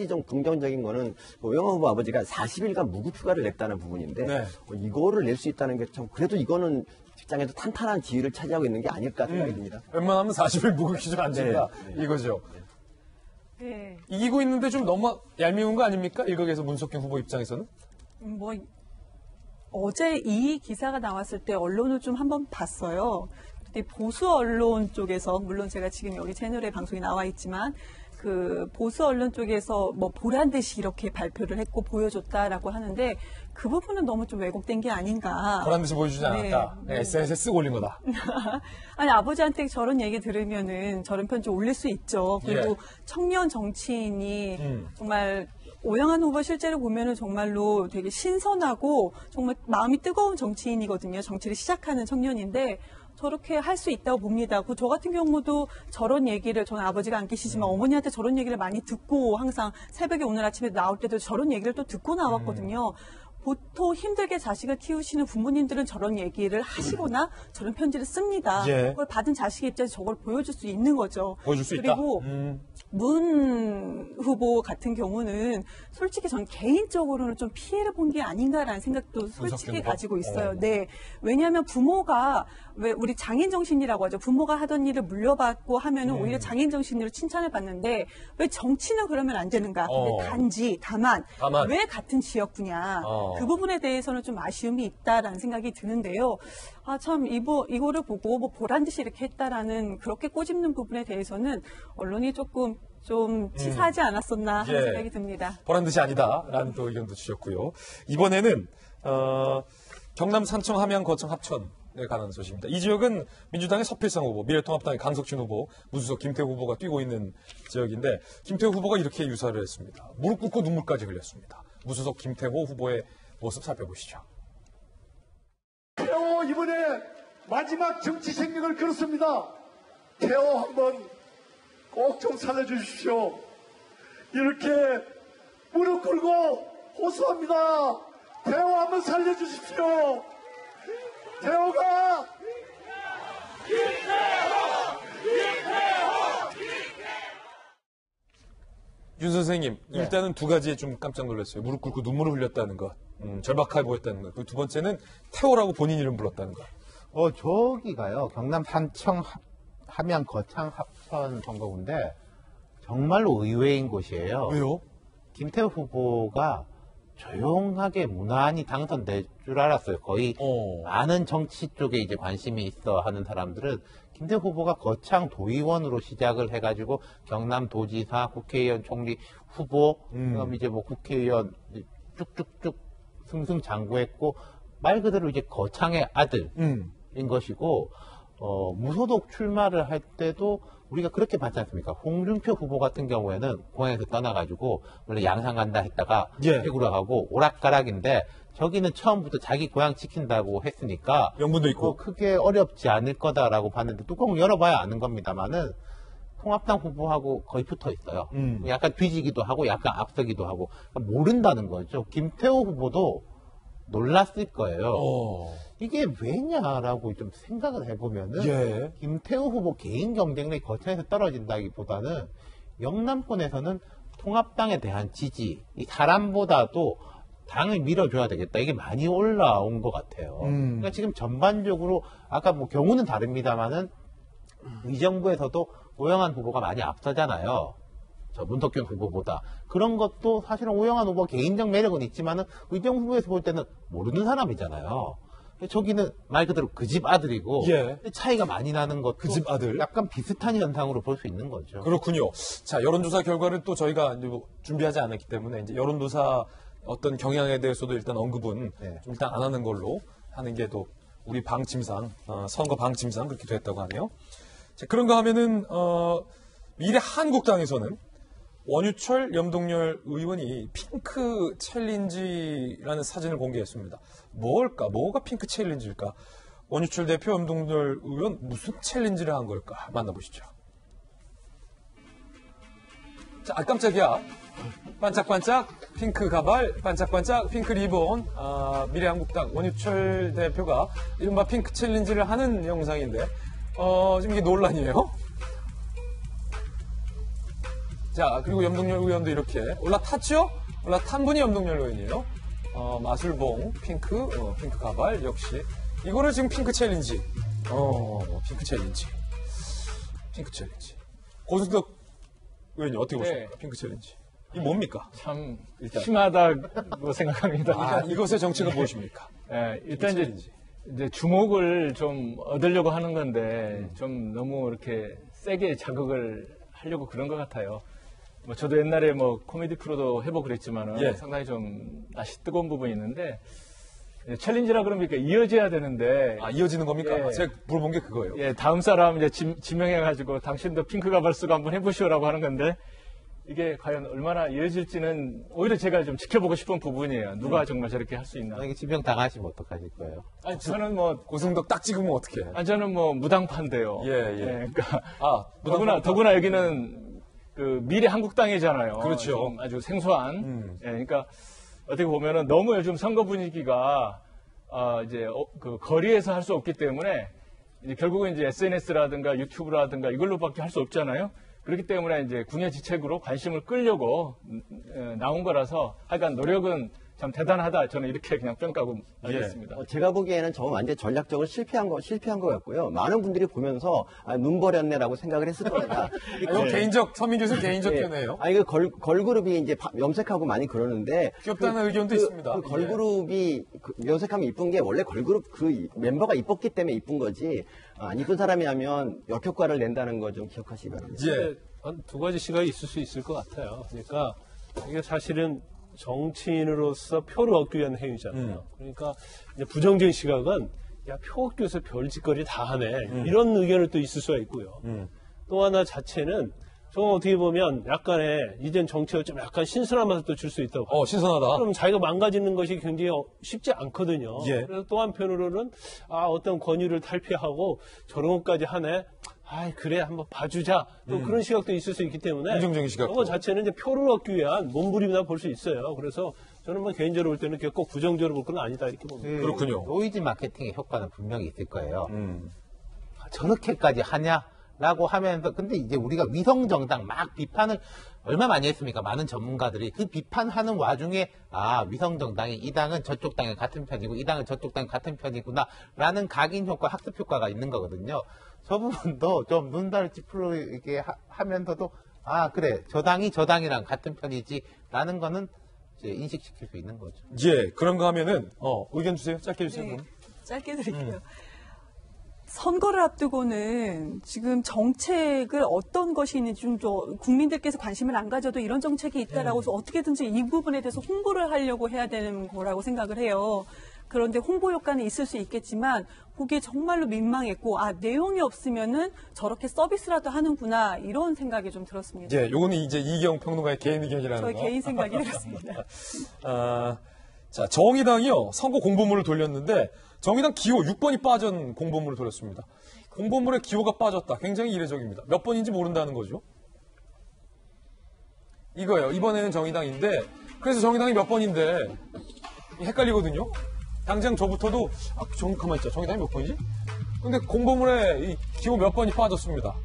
좀 긍정적인 거는 오영환 후보 아버지가 40일간 무급 휴가를 냈다는 부분인데 이거를 낼 수 있다는 게 참 그래도 이거는 입장에도 탄탄한 지위를 차지하고 있는 게 아닐까 생각이 듭니다. 웬만하면 40일 무극기좀 앉는다. 이거죠. 네. 이기고 있는데 좀 너무 얄미운 거 아닙니까? 일각에서 문석균 후보 입장에서는? 뭐 어제 이 기사가 나왔을 때 언론을 좀 한번 봤어요. 근데 보수 언론 쪽에서 물론 제가 지금 여기 채널에 방송이 나와 있지만 그 보수 언론 쪽에서 뭐 보란 듯이 이렇게 발표를 했고 보여줬다라고 하는데 그 부분은 너무 좀 왜곡된 게 아닌가. 보란 듯이 보여주지 않았다. 네. SNS에 쓰고 올린 거다. 아니 아버지한테 저런 얘기 들으면은 저런 편지 올릴 수 있죠. 그리고 청년 정치인이 정말 오영환 후보 실제로 보면은 정말로 되게 신선하고 정말 마음이 뜨거운 정치인이거든요. 정치를 시작하는 청년인데 저렇게 할 수 있다고 봅니다. 저 같은 경우도 저런 얘기를 저는 아버지가 안 계시지만 어머니한테 저런 얘기를 많이 듣고 항상 새벽에 오늘 아침에 나올 때도 저런 얘기를 또 듣고 나왔거든요. 보통 힘들게 자식을 키우시는 부모님들은 저런 얘기를 하시거나 저런 편지를 씁니다. 그걸 받은 자식의 입장에서 저걸 보여줄 수 있는 거죠. 보여줄 수 있다? 그리고 문 후보 같은 경우는 솔직히 전 개인적으로는 좀 피해를 본 게 아닌가라는 생각도 솔직히 가지고 있어요. 네. 왜냐하면 부모가 왜 우리 장인 정신이라고 하죠. 부모가 하던 일을 물려받고 하면은 오히려 장인 정신으로 칭찬을 받는데 왜 정치는 그러면 안 되는가? 근데 다만 왜 같은 지역구냐? 그 부분에 대해서는 좀 아쉬움이 있다라는 생각이 드는데요. 아, 참, 이거를 보고 뭐 보란 듯이 이렇게 했다라는 그렇게 꼬집는 부분에 대해서는 언론이 조금 좀 치사하지 않았었나 하는 생각이 듭니다. 보란 듯이 아니다라는 또 의견도 주셨고요. 이번에는, 경남 산청, 함양, 거창, 합천에 관한 소식입니다. 이 지역은 민주당의 서필상 후보, 미래통합당의 강석준 후보, 무소속 김태우 후보가 뛰고 있는 지역인데 김태우 후보가 이렇게 유사를 했습니다. 무릎 꿇고 눈물까지 흘렸습니다. 무소속 김태호 후보의 모습 살펴보시죠. 태호 이번에 마지막 정치 생명을 걸었습니다. 태호 한번 꼭 좀 살려주십시오. 이렇게 무릎 꿇고 호소합니다. 태호 한번 살려주십시오. 태호가 윤 선생님, 일단은 두 가지에 좀 깜짝 놀랐어요. 무릎 꿇고 눈물을 흘렸다는 것, 절박하게 보였다는 것. 그리고 두 번째는 태호라고 본인 이름 불렀다는 것. 저기가요, 경남 산청, 함양, 거창, 합천 선거구인데 정말로 의외인 곳이에요. 왜요? 김태우 후보가 조용하게 무난히 당선될 줄 알았어요. 거의 많은 정치 쪽에 이제 관심이 있어 하는 사람들은 김태우 후보가 거창 도의원으로 시작을 해가지고 경남도지사, 국회의원, 총리 후보, 그다음 이제 뭐 국회의원 쭉쭉쭉 승승장구했고 말 그대로 이제 거창의 아들인 것이고 무소속 출마를 할 때도 우리가 그렇게 봤지 않습니까? 홍준표 후보 같은 경우에는 공항에서 떠나가지고 원래 양산 간다 했다가 태구로 가고 오락가락인데 저기는 처음부터 자기 고향 지킨다고 했으니까 명분도 있고 크게 어렵지 않을 거다라고 봤는데 뚜껑을 열어봐야 아는 겁니다만은 통합당 후보하고 거의 붙어 있어요. 약간 뒤지기도 하고 약간 앞서기도 하고 모른다는 거죠. 김태호 후보도 놀랐을 거예요. 이게 왜냐라고 좀 생각을 해보면은 김태우 후보 개인 경쟁력이 거창에서 떨어진다기보다는 영남권에서는 통합당에 대한 지지, 이 사람보다도 당을 밀어줘야 되겠다. 이게 많이 올라온 것 같아요. 그러니까 지금 전반적으로 아까 뭐 경우는 다릅니다만은 의정부에서도 오영환 후보가 많이 앞서잖아요. 저 문석균 후보보다. 그런 것도 사실은 오영환 후보 개인적 매력은 있지만은 의정부에서 볼 때는 모르는 사람이잖아요. 저기는 말 그대로 그 집 아들이고 차이가 많이 나는 것도 그 집 아들 약간 비슷한 현상으로 볼 수 있는 거죠. 그렇군요. 자, 여론조사 결과를 또 저희가 이제 준비하지 않았기 때문에 이제 여론조사 어떤 경향에 대해서도 일단 언급은 좀 일단 안 하는 걸로 하는 게 또 우리 방침상 선거 방침상 그렇게 됐다고 하네요. 자, 그런가 하면은 미래 한국당에서는 원유철, 염동열 의원이 핑크 챌린지라는 사진을 공개했습니다. 뭐가 핑크 챌린지일까? 원유철 대표, 염동열 의원 무슨 챌린지를 한 걸까? 만나보시죠. 자, 깜짝이야. 반짝반짝 핑크 가발, 반짝반짝 핑크 리본. 미래한국당 원유철 대표가 이른바 핑크 챌린지를 하는 영상인데 지금 이게 논란이에요. 자, 그리고 염동열 의원도 이렇게 올라탔죠? 올라탄 분이 염동열 의원이에요. 마술봉, 핑크 가발, 역시 이거는 지금 핑크 챌린지. 핑크 챌린지. 핑크 챌린지. 고승덕 의원님 어떻게 보십니까? 핑크 챌린지. 이 뭡니까? 참 일단. 심하다고 생각합니다. 이것의 정체가 무엇입니까? 일단 이제 주목을 좀 얻으려고 하는 건데 좀 너무 이렇게 세게 자극을 하려고 그런 것 같아요. 뭐 저도 옛날에 뭐 코미디 프로도 해보고 그랬지만은 상당히 좀 낯이 뜨거운 부분이 있는데 챌린지라 그러면 이렇게 이어져야 되는데 이어지는 겁니까? 제가 물어본 게 그거예요. 다음 사람 이제 지명해가지고 당신도 핑크 가발 쓰고 한번 해보시오라고 하는 건데 이게 과연 얼마나 이어질지는 오히려 제가 좀 지켜보고 싶은 부분이에요. 누가 정말 저렇게 할 수 있나. 만약에 지명 당하시면 어떡하실 거예요? 아니, 저는 뭐 고승덕 딱 찍으면 어떡해? 저는 뭐 무당파인데요. 그러니까 더구나 여기는 그 미래 한국당이잖아요. 그렇죠. 좀 아주 생소한. 그러니까 어떻게 보면은 너무 요즘 선거 분위기가 이제 그 거리에서 할 수 없기 때문에 이제 결국은 이제 SNS라든가 유튜브라든가 이걸로밖에 할 수 없잖아요. 그렇기 때문에 이제 궁예지책으로 관심을 끌려고 나온 거라서 하여간 노력은 참 대단하다. 저는 이렇게 그냥 평가하고 알겠습니다. 제가 보기에는 저 완전 전략적으로 실패한 것 같고요. 많은 분들이 보면서 눈 버렸네라고 생각을 했을 겁니다. 이건 개인적 서민 교수 개인적 견해예요. 그 걸그룹이 이제 염색하고 많이 그러는데 귀엽다는 의견도 있습니다. 그 걸그룹이 염색하면 이쁜 게 원래 걸그룹 그 멤버가 이뻤기 때문에 이쁜 거지. 안 이쁜 사람이 하면 역효과를 낸다는 거 좀 기억하시기 바랍니다. 한 두 가지 시각이 있을 수 있을 것 같아요. 그러니까 이게 사실은 정치인으로서 표를 얻기 위한 행위잖아요. 그러니까 이제 부정적인 시각은 표 얻기 위해서 별짓거리 다 하네. 이런 의견을 또 있을 수가 있고요. 또 하나 자체는 저는 어떻게 보면 약간의 이젠 정치가 좀 약간 신선한 맛을 또 줄 수 있다고. 신선하다. 그럼 자기가 망가지는 것이 굉장히 쉽지 않거든요. 그래서 또 한편으로는 어떤 권유를 탈피하고 저런 것까지 하네. 그래 한번 봐주자. 또 그런 시각도 있을 수 있기 때문에 긍정적인 시각. 그거 자체는 이제 표를 얻기 위한 몸부림이다 볼 수 있어요. 그래서 저는 뭐 개인적으로 볼 때는 꼭 부정적으로 볼 건 아니다 이렇게 봅니다. 그렇군요. 노이즈 마케팅의 효과는 분명히 있을 거예요. 저렇게까지 하냐라고 하면서 근데 이제 우리가 위성 정당 막 비판을 얼마 많이 했습니까? 많은 전문가들이 그 비판하는 와중에 위성 정당이 이 당은 저쪽 당에 같은 편이고 이 당은 저쪽 당에 같은 편이구나라는 각인 효과, 학습 효과가 있는 거거든요. 저 부분도 좀 눈다를 찌푸리게 하면서도 그래 저 당이 저 당이랑 같은 편이지라는 거는 이제 인식시킬 수 있는 거죠. 그런가 하면은 의견 주세요. 짧게 주세요. 네, 짧게 드릴게요. 선거를 앞두고는 지금 정책을 어떤 것이 있는지 좀 국민들께서 관심을 안 가져도 이런 정책이 있다라고 해서 어떻게든지 이 부분에 대해서 홍보를 하려고 해야 되는 거라고 생각을 해요. 그런데 홍보 효과는 있을 수 있겠지만 보기에 정말로 민망했고 내용이 없으면은 저렇게 서비스라도 하는구나 이런 생각이 좀 들었습니다. 요거는 이제 이경 평론가의 개인 의견이라는 거. 저의 개인 생각이 들었습니다. 자, 정의당이요 선거 공보물을 돌렸는데 정의당 기호 6번이 빠진 공보물을 돌렸습니다. 공보물에 기호가 빠졌다. 굉장히 이례적입니다. 몇 번인지 모른다는 거죠. 이거예요. 이번에는 정의당인데 그래서 정의당이 몇 번인데 헷갈리거든요. 당장 저부터도 가만히 있자. 정의당이 몇 번이지? 근데 공보물에 이 기호 몇 번이 빠졌습니다.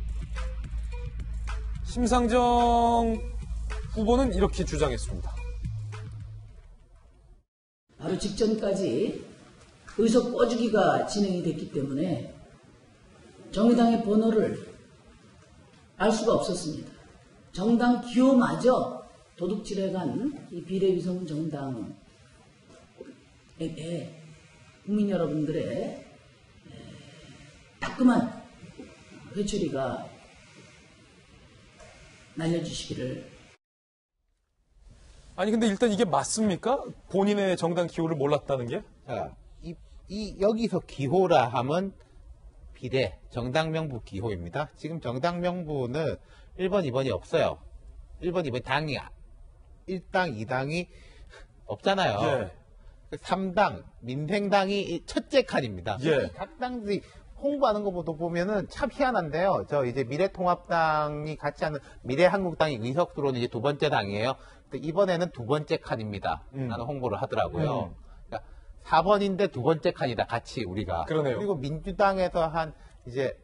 심상정 후보는 이렇게 주장했습니다. 바로 직전까지 의석 꿔주기가 진행이 됐기 때문에 정의당의 번호를 알 수가 없었습니다. 정당 기호마저 도둑질해간 이 비례위성 정당에 국민 여러분들의 따끔한 회초리가 날려주시기를. 아니 근데 일단 이게 맞습니까? 본인의 정당 기호를 몰랐다는 게? 자, 여기서 기호라 하면 비례 정당 명부 기호입니다. 지금 정당 명부는 1번, 2번이 없어요. 1번, 2번 당이 1당, 2당이 없잖아요. 3당, 민생당이 첫째 칸입니다. 각 당들이 홍보하는 것부터 보면은 참 희한한데요. 이제 미래통합당이 같이 하는 미래한국당이 의석 들어오는 이제 두 번째 당이에요. 근데 이번에는 두 번째 칸입니다. 라는 홍보를 하더라고요. 그러니까 4번인데 두 번째 칸이다. 같이 우리가. 그러네요. 그리고 민주당에서 한 이제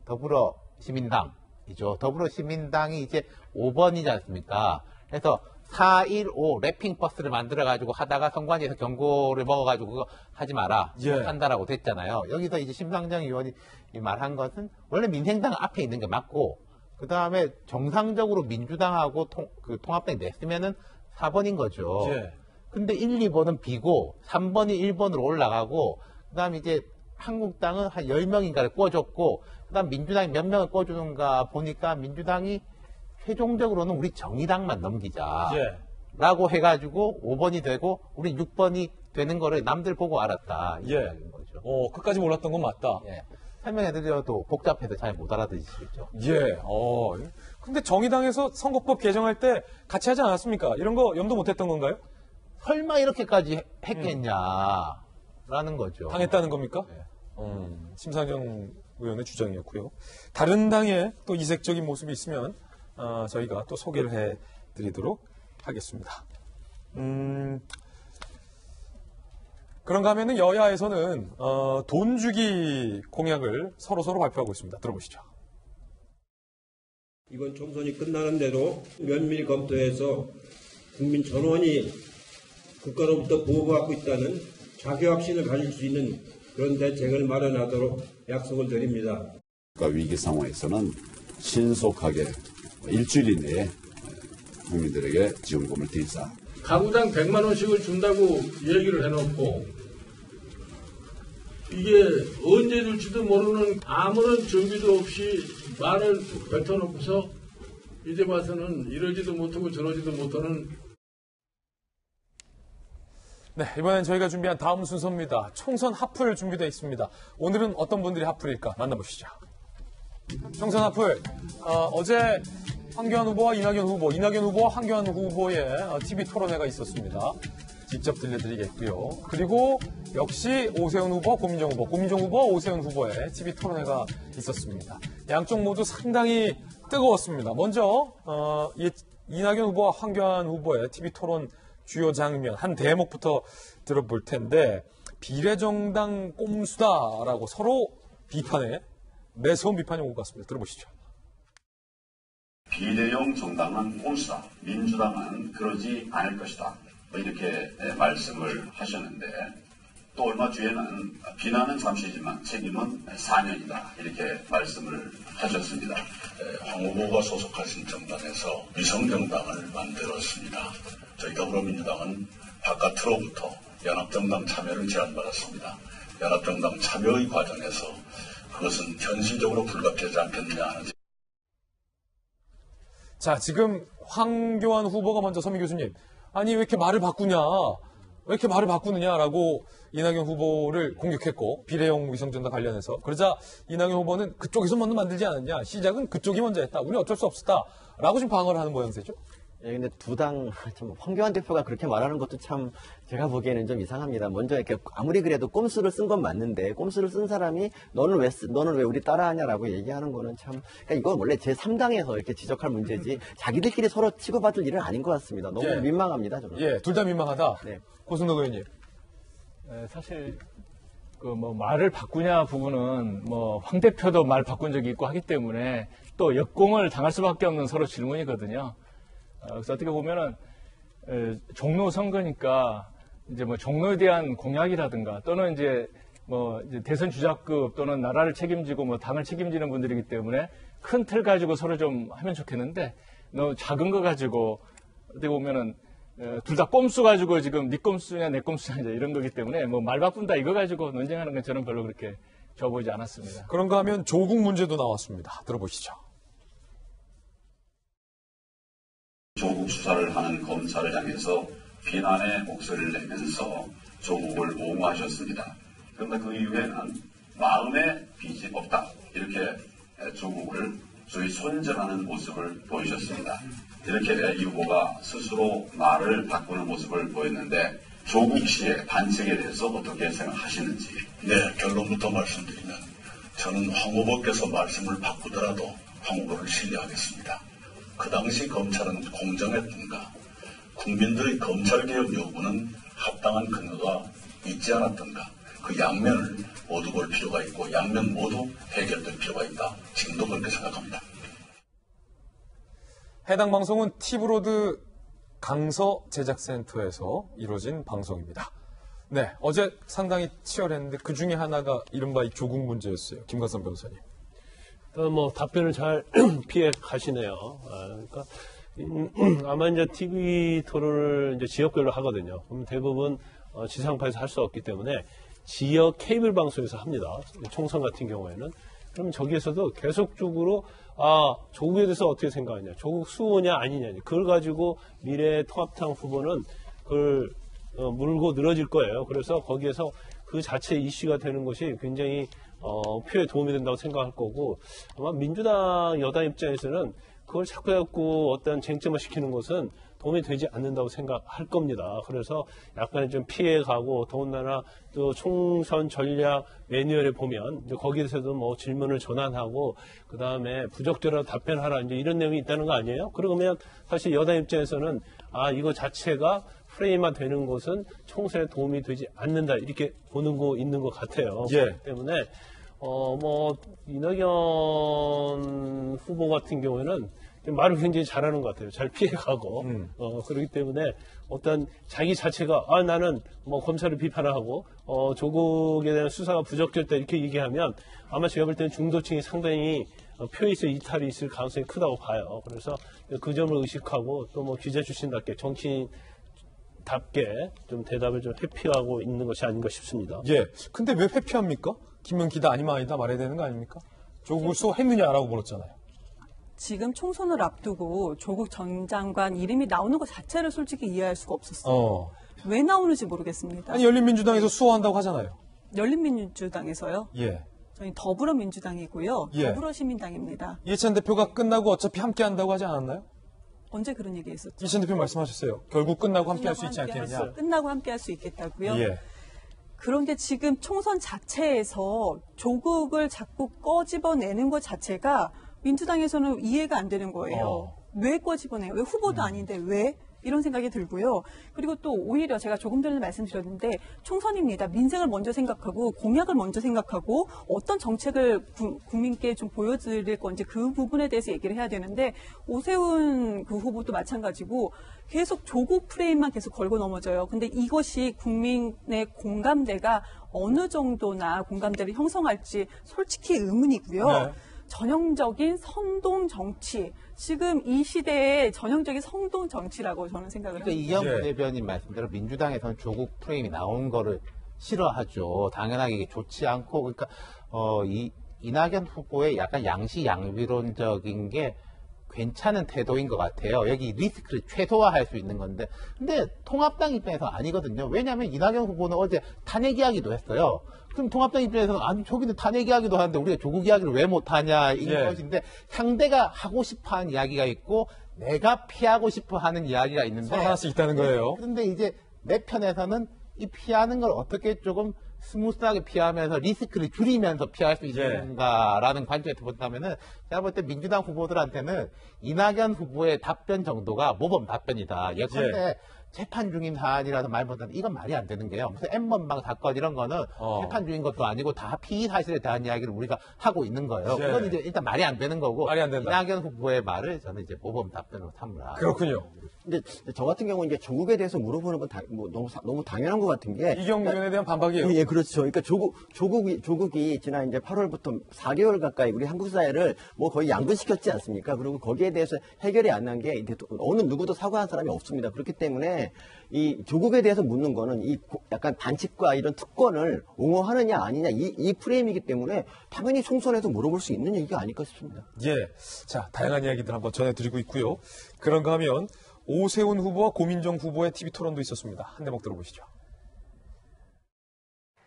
더불어시민당이죠. 더불어시민당이 이제 5번이지 않습니까? 그래서 415 랩핑 버스를 만들어가지고 하다가 선관위에서 경고를 먹어가지고 그거 하지 마라. 한다라고 됐잖아요. 여기서 이제 심상정 의원이 말한 것은 원래 민생당 앞에 있는 게 맞고, 그 다음에 정상적으로 민주당하고 통합당이 냈으면은 4번인 거죠. 근데 1, 2번은 B고 3번이 1번으로 올라가고, 그 다음에 이제 한국당은 한 10명인가를 꿔줬고, 그 다음 민주당이 몇 명을 꿔주는가 보니까 민주당이 최종적으로는 우리 정의당만 넘기자. 라고 해가지고 5번이 되고, 우리 6번이 되는 거를 남들 보고 알았다. 거죠. 끝까지 몰랐던 건 맞다. 설명해드려도 복잡해서 잘 못 알아들으시겠죠. 근데 정의당에서 선거법 개정할 때 같이 하지 않았습니까? 이런 거 염두 못 했던 건가요? 설마 이렇게까지 했겠냐라는 거죠. 당했다는 겁니까? 심상정 의원의 주장이었고요. 다른 당에 또 이색적인 모습이 있으면 저희가 또 소개를 해드리도록 하겠습니다. 그런가 하면은 여야에서는 돈 주기 공약을 서로 발표하고 있습니다. 들어보시죠. 이번 총선이 끝나는 대로 면밀히 검토해서 국민 전원이 국가로부터 보호받고 있다는 자기확신을 가질 수 있는 그런 대책을 마련하도록 약속을 드립니다. 위기 상황에서는 신속하게 일주일 이내에 국민들에게 지원금을 드리자. 가구당 100만 원씩을 준다고 얘기를 해놓고 이게 언제 줄지도 모르는 아무런 준비도 없이 말을 뱉어놓고서 이제 와서는 이러지도 못하고 저러지도 못하는. 네, 이번엔 저희가 준비한 다음 순서입니다. 총선 핫플 준비되어 있습니다. 오늘은 어떤 분들이 핫플일까 만나보시죠. 총선 핫플. 어제 황교안 후보와 이낙연 후보와 황교안 후보의 TV 토론회가 있었습니다. 직접 들려드리겠고요. 그리고 역시 오세훈 후보, 고민정 후보, 오세훈 후보의 TV 토론회가 있었습니다. 양쪽 모두 상당히 뜨거웠습니다. 먼저 이낙연 후보와 황교안 후보의 TV 토론 주요 장면 한 대목부터 들어볼 텐데, 비례정당 꼼수다라고 서로 매서운 비판이 온 것 같습니다. 들어보시죠. 비례형 정당은 꼼수다. 민주당은 그러지 않을 것이다. 이렇게 말씀을 하셨는데, 또 얼마 뒤에는 비난은 잠시지만 책임은 4년이다. 이렇게 말씀을 하셨습니다. 황 후보가 소속하신 정당에서 위성정당을 만들었습니다. 저희 더불어민주당은 바깥으로부터 연합정당 참여를 제안받았습니다. 연합정당 참여의 과정에서 그것은 현실적으로 불가피하지 않겠느냐 하는. 자, 지금 황교안 후보가 먼저 서민 교수님, 아니 왜 이렇게 말을 바꾸느냐라고 이낙연 후보를 공격했고, 비례형 위성정당 관련해서. 그러자 이낙연 후보는 그쪽에서 먼저 만들지 않았냐, 시작은 그쪽이 먼저 했다, 우리 어쩔 수 없었다라고 지금 방어를 하는 모양새죠. 근데 두 당, 참, 황교안 대표가 그렇게 말하는 것도 참, 제가 보기에는 좀 이상합니다. 먼저 이렇게, 아무리 그래도 꼼수를 쓴 건 맞는데, 꼼수를 쓴 사람이, 너는 왜 우리 따라하냐라고 얘기하는 거는 참, 그러니까 이건 원래 제3당에서 이렇게 지적할 문제지, 자기들끼리 서로 치고받을 일은 아닌 것 같습니다. 너무 민망합니다, 저는. 둘 다 민망하다. 고승덕 의원님. 사실, 말을 바꾸냐 부분은, 황 대표도 말 바꾼 적이 있고 하기 때문에, 또 역공을 당할 수밖에 없는 서로 질문이거든요. 그래서 어떻게 보면은 종로 선거니까 이제 종로에 대한 공약이라든가 또는 이제 대선 주자급 또는 나라를 책임지고 당을 책임지는 분들이기 때문에 큰 틀 가지고 서로 좀 하면 좋겠는데, 너무 작은 거 가지고 어떻게 보면은 둘 다 꼼수 가지고 지금 네 꼼수냐 내 꼼수냐 이런 거기 때문에 말 바꾼다 이거 가지고 논쟁하는 건 저는 별로 그렇게 좋아 보이지 않았습니다. 그런가 하면 조국 문제도 나왔습니다. 들어보시죠. 조국 수사를 하는 검사를 향해서 비난의 목소리를 내면서 조국을 옹호하셨습니다. 그런데 그 이후에는 마음에 빚이 없다. 이렇게 조국을 소위 손절하는 모습을 보이셨습니다. 이렇게 이 후보가 스스로 말을 바꾸는 모습을 보였는데, 조국 씨의 반칙에 대해서 어떻게 생각하시는지. 네, 결론부터 말씀드리면 저는 황 후보께서 말씀을 바꾸더라도 황 후보를 신뢰하겠습니다. 그 당시 검찰은 공정했던가, 국민들의 검찰개혁 요구는 합당한 근거가 있지 않았던가, 그 양면을 모두 볼 필요가 있고 양면 모두 해결될 필요가 있다. 지금도 그렇게 생각합니다. 해당 방송은 티브로드 강서 제작센터에서 이루어진 방송입니다. 네, 어제 상당히 치열했는데 그 중에 하나가 이른바 이 조국 문제였어요. 김관선 변호사님. 뭐 답변을 잘 피해 가시네요. 그러니까 아마 이제 TV 토론을 이제 지역별로 하거든요. 그럼 대부분 지상파에서 할 수 없기 때문에 지역 케이블 방송에서 합니다. 총선 같은 경우에는. 그럼 저기에서도 계속적으로 조국에 대해서 어떻게 생각하냐, 조국 수호냐 아니냐, 그걸 가지고 미래통합당 후보는 그걸 물고 늘어질 거예요. 그래서 거기에서 그 자체 이슈가 되는 것이 굉장히 표에 도움이 된다고 생각할 거고, 아마 민주당 여당 입장에서는 그걸 자꾸 어떤 쟁점을 시키는 것은 도움이 되지 않는다고 생각할 겁니다. 그래서 약간 좀 피해가고, 더군다나 또 총선 전략 매뉴얼에 보면 이제 거기에서도 뭐 질문을 전환하고 그 다음에 부적절한 답변하라 이제 이런 내용이 있다는 거 아니에요? 그러면 사실 여당 입장에서는 이거 자체가 프레임화 되는 것은 총선에 도움이 되지 않는다 이렇게 보는 거 있는 것 같아요. 예. 그렇기 때문에 뭐 이낙연 후보 같은 경우에는 말을 굉장히 잘하는 것 같아요. 잘 피해가고 그렇기 때문에 어떤 자기 자체가 나는 뭐 검찰을 비판하고 조국에 대한 수사가 부적절했다 이렇게 얘기하면 아마 제가 볼 때는 중도층이 상당히 표에서 이탈이 있을 가능성이 크다고 봐요. 그래서 그 점을 의식하고 또 뭐 기자 출신답게 정치인답게 좀 대답을 좀 회피하고 있는 것이 아닌가 싶습니다. 예. 근데 왜 회피합니까? 김명기다 아니면 아니다 말해야 되는 거 아닙니까? 조국을 수호했느냐라고 물었잖아요. 지금 총선을 앞두고 조국 전 장관 이름이 나오는 것 자체를 솔직히 이해할 수가 없었어요. 왜 나오는지 모르겠습니다. 아니, 열린민주당에서 수호한다고 하잖아요. 열린민주당에서요? 예. 저희 더불어민주당이고요. 예. 더불어시민당입니다. 이해찬 대표가 끝나고 어차피 함께 한다고 하지 않았나요? 언제 그런 얘기 했었죠? 이해찬 대표 말씀하셨어요. 결국 끝나고 함께 할 수 있지 않겠느냐. 끝나고 함께 할 수 있겠다고요? 예. 그런데 지금 총선 자체에서 조국을 자꾸 꺼집어내는 것 자체가 민주당에서는 이해가 안 되는 거예요. 왜 꺼집어내요? 왜 후보도 아닌데 왜? 이런 생각이 들고요. 그리고 또 오히려 제가 조금 전에 말씀드렸는데 총선입니다. 민생을 먼저 생각하고 공약을 먼저 생각하고 어떤 정책을 국민께 좀 보여드릴 건지 그 부분에 대해서 얘기를 해야 되는데 오세훈 그 후보도 마찬가지고 계속 조국 프레임만 계속 걸고 넘어져요. 근데 이것이 국민의 공감대가 어느 정도나 공감대를 형성할지 솔직히 의문이고요. 네. 전형적인 선동 정치. 지금 이 시대의 전형적인 선동 정치라고 저는 생각을 합니다. 이경우 대변인 말씀대로 민주당에서는 조국 프레임이 나온 거를 싫어하죠. 당연하게 이게 좋지 않고, 그러니까 이낙연 후보의 약간 양시양비론적인 게 괜찮은 태도인 것 같아요. 여기 리스크를 최소화할 수 있는 건데, 근데 통합당 입장에서 아니거든요. 왜냐하면 이낙연 후보는 어제 탄핵 이야기도 했어요. 그럼 통합당 입장에서는 아니 저기는 탄핵 이야기도 하는데 우리가 조국 이야기를 왜 못하냐 이런 것인데, 상대가 하고 싶어하는 이야기가 있고 내가 피하고 싶어하는 이야기가 있는데 서로 하나씩 있다는 거예요. 그런데 이제 내 편에서는 이 피하는 걸 어떻게 조금 스무스하게 피하면서 리스크를 줄이면서 피할 수 있는가라는 관점에서 본다면은 제가 볼 때 민주당 후보들한테는 이낙연 후보의 답변 정도가 모범 답변이다. 예컨대 재판 중인 사안이라서 말보다는 이건 말이 안 되는 게요. 무슨 N번방 사건 이런 거는 재판 중인 것도 아니고 다 피의 사실에 대한 이야기를 우리가 하고 있는 거예요. 그건 이제 일단 말이 안 되는 거고, 말이 안 된다. 이낙연 후보의 말을 저는 이제 모범 답변으로 삼으라. 그렇군요. 근데 저 같은 경우는 이제 조국에 대해서 물어보는 건 너무 당연한 것 같은 게 이경우 의원에 대한 반박이에요. 예, 그렇죠. 그러니까 조국이 지난 이제 8월부터 4개월 가까이 우리 한국 사회를 뭐 거의 양분시켰지 않습니까? 그리고 거기에 대해서 해결이 안 난 게 어느 누구도 사과한 사람이 없습니다. 그렇기 때문에 이 조국에 대해서 묻는 거는 이 약간 반칙과 이런 특권을 옹호하느냐 아니냐 이 프레임이기 때문에 당연히 총선에서 물어볼 수 있는 얘기가 아닐까 싶습니다. 예. 자, 다양한 이야기들 한번 전해드리고 있고요. 그런가 하면 오세훈 후보와 고민정 후보의 TV 토론도 있었습니다. 한 대목 들어보시죠.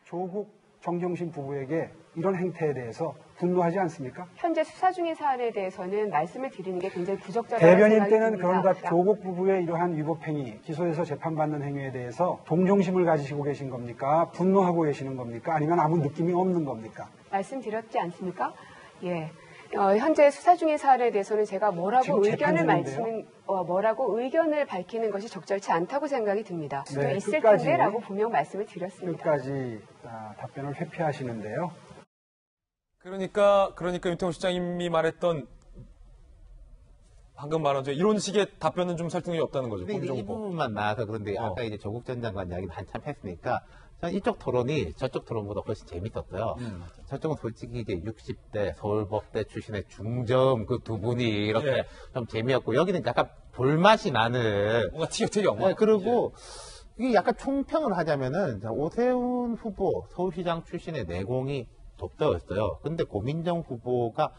조국 정경심 부부에게 이런 행태에 대해서 분노하지 않습니까? 현재 수사 중인 사안에 대해서는 말씀을 드리는 게 굉장히 부적절하다고 대변인 생각이 때는 듭니다. 그런가 조국 부부의 이러한 위법 행위, 기소해서 재판받는 행위에 대해서 동정심을 가지시고 계신 겁니까? 분노하고 계시는 겁니까? 아니면 아무 느낌이 없는 겁니까? 말씀드렸지 않습니까? 예. 현재 수사 중인 사안에 대해서는 제가 뭐라고 의견을 밝히는 것이 적절치 않다고 생각이 듭니다. 네, 있을 텐데라고 분명 말씀을 드렸습니다. 끝까지 답변을 회피하시는데요. 그러니까 윤태호 시장님이 말했던 방금 말한 이런 식의 답변은 좀 설득력이 없다는 거죠. 근데 이 부분만 나와서 그런데 아까 이제 조국 전 장관 이야기를 한참 했으니까 저는 이쪽 토론이 저쪽 토론보다 훨씬 재밌었어요. 저쪽은 솔직히 이제 60대 서울법대 출신의 중점 그 두 분이 이렇게 좀 재미없고 여기는 약간 볼맛이 나는 뭔가 티격태격. 네, 그리고 이게 약간 총평을 하자면은 오세훈 후보 서울시장 출신의 내공이 돕더였어요. 근데 고민정 후보가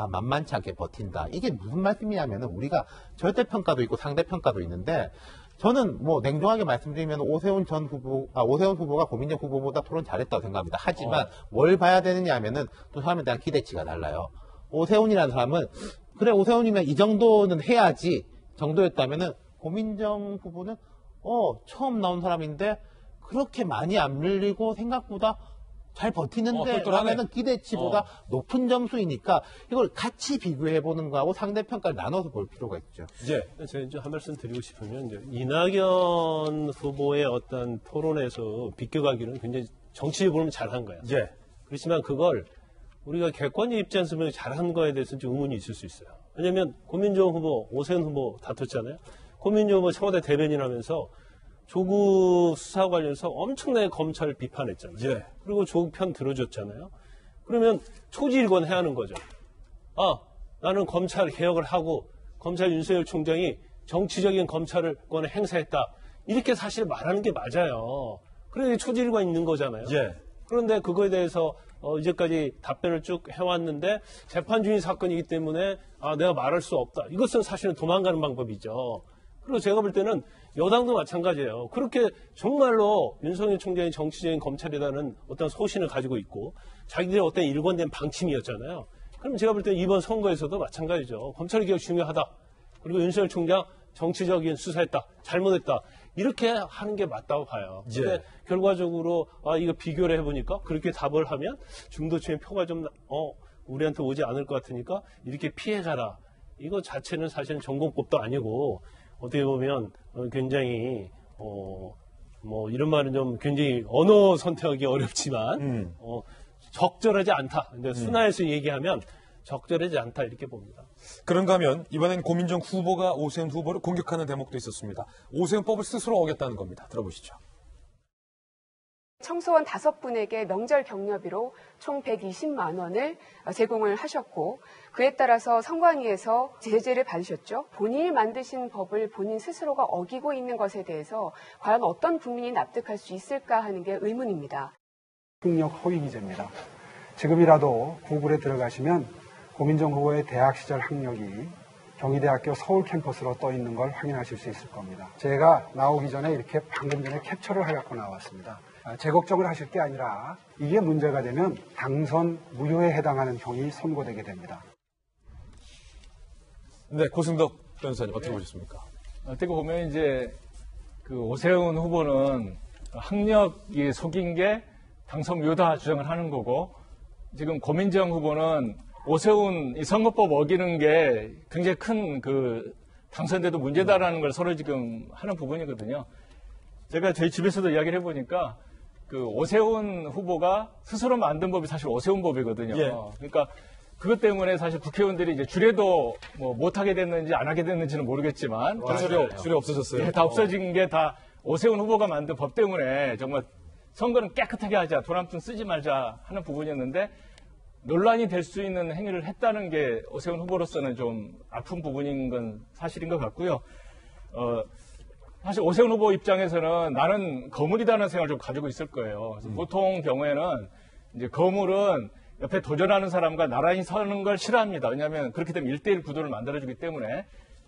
만만치 않게 버틴다. 이게 무슨 말씀이냐면은 우리가 절대평가도 있고 상대평가도 있는데 저는 뭐 냉정하게 말씀드리면 오세훈 후보가 고민정 후보보다 토론 잘했다고 생각합니다. 하지만 뭘 봐야 되느냐 하면은 또 사람에 대한 기대치가 달라요. 오세훈이라는 사람은 그래 오세훈이면 이 정도는 해야지 정도였다면은 고민정 후보는 처음 나온 사람인데 그렇게 많이 안 밀리고 생각보다 잘 버티는데 라는 기대치보다 높은 점수이니까 이걸 같이 비교해보는 거하고 상대평가를 나눠서 볼 필요가 있죠. 제가 이제 한 말씀 드리고 싶으면 이제 이낙연 후보의 어떤 토론에서 비껴가기는 굉장히 정치적으로 보면 잘한 거야. 그렇지만 그걸 우리가 객관적 입장에서 보면 잘한 거에 대해서 좀 의문이 있을 수 있어요. 왜냐하면 고민정 후보, 오세훈 후보 다퉜잖아요. 고민정 후보 청와대 대변인하면서 조국 수사 관련해서 엄청나게 검찰을 비판했잖아요. 그리고 조국 편 들어줬잖아요. 그러면 초지일관 해야 하는 거죠. 나는 검찰 개혁을 하고 검찰 윤석열 총장이 정치적인 검찰권을 행사했다. 이렇게 사실 말하는 게 맞아요. 그래야 초지일관 있는 거잖아요. 그런데 그거에 대해서 이제까지 답변을 쭉 해왔는데 재판 중인 사건이기 때문에 내가 말할 수 없다. 이것은 사실은 도망가는 방법이죠. 그리고 제가 볼 때는 여당도 마찬가지예요. 그렇게 정말로 윤석열 총장이 정치적인 검찰이라는 어떤 소신을 가지고 있고 자기들의 어떤 일관된 방침이었잖아요. 그럼 제가 볼 때는 이번 선거에서도 마찬가지죠. 검찰개혁 중요하다. 그리고 윤석열 총장 정치적인 수사했다. 잘못했다. 이렇게 하는 게 맞다고 봐요. 근데 결과적으로 이거 비교를 해보니까 그렇게 답을 하면 중도층의 표가 좀 우리한테 오지 않을 것 같으니까 이렇게 피해가라. 이거 자체는 사실은 전공법도 아니고 어떻게 보면 굉장히 뭐 이런 말은 좀 굉장히 언어 선택하기 어렵지만 적절하지 않다. 근데 순화해서 얘기하면 적절하지 않다 이렇게 봅니다. 그런가 하면 이번엔 고민정 후보가 오세훈 후보를 공격하는 대목도 있었습니다. 오세훈법을 스스로 어겼다는 겁니다. 들어보시죠. 청소원 5분에게 명절 격려비로 총 120만 원을 제공을 하셨고 그에 따라서 선관위에서 제재를 받으셨죠. 본인이 만드신 법을 본인 스스로가 어기고 있는 것에 대해서 과연 어떤 국민이 납득할 수 있을까 하는 게 의문입니다. 폭력 허위 기재입니다. 지금이라도 구글에 들어가시면 고민정 후보의 대학 시절 학력이 경희대학교 서울 캠퍼스로 떠 있는 걸 확인하실 수 있을 겁니다. 제가 나오기 전에 이렇게 방금 전에 캡처를 해갖고 나왔습니다. 제 걱정을 하실 게 아니라 이게 문제가 되면 당선 무효에 해당하는 형이 선고되게 됩니다. 네, 고승덕 변호사님 어떻게 보셨습니까? 어떻게 보면 이제 그 오세훈 후보는 학력이 속인 게 당선 무효다 주장을 하는 거고 지금 고민정 후보는 오세훈 이 선거법 어기는 게 굉장히 큰 그 당선돼도 문제다라는 걸 서로 지금 하는 부분이거든요. 제가 저희 집에서도 이야기를 해보니까 그 오세훈 후보가 스스로 만든 법이 사실 오세훈 법이거든요. 그러니까 그것 때문에 사실 국회의원들이 이제 주례도 뭐 못하게 됐는지 안 하게 됐는지는 모르겠지만 주례 없어졌어요. 다 없어진 게 다 오세훈 후보가 만든 법 때문에 정말 선거는 깨끗하게 하자, 돈 한 푼 쓰지 말자 하는 부분이었는데 논란이 될 수 있는 행위를 했다는 게 오세훈 후보로서는 좀 아픈 부분인 건 사실인 것 같고요. 사실 오세훈 후보 입장에서는 나는 거물이다는 생각을 좀 가지고 있을 거예요. 그래서 보통 경우에는 이제 거물은 옆에 도전하는 사람과 나란히 서는 걸 싫어합니다. 왜냐하면 그렇게 되면 1대1 구도를 만들어주기 때문에.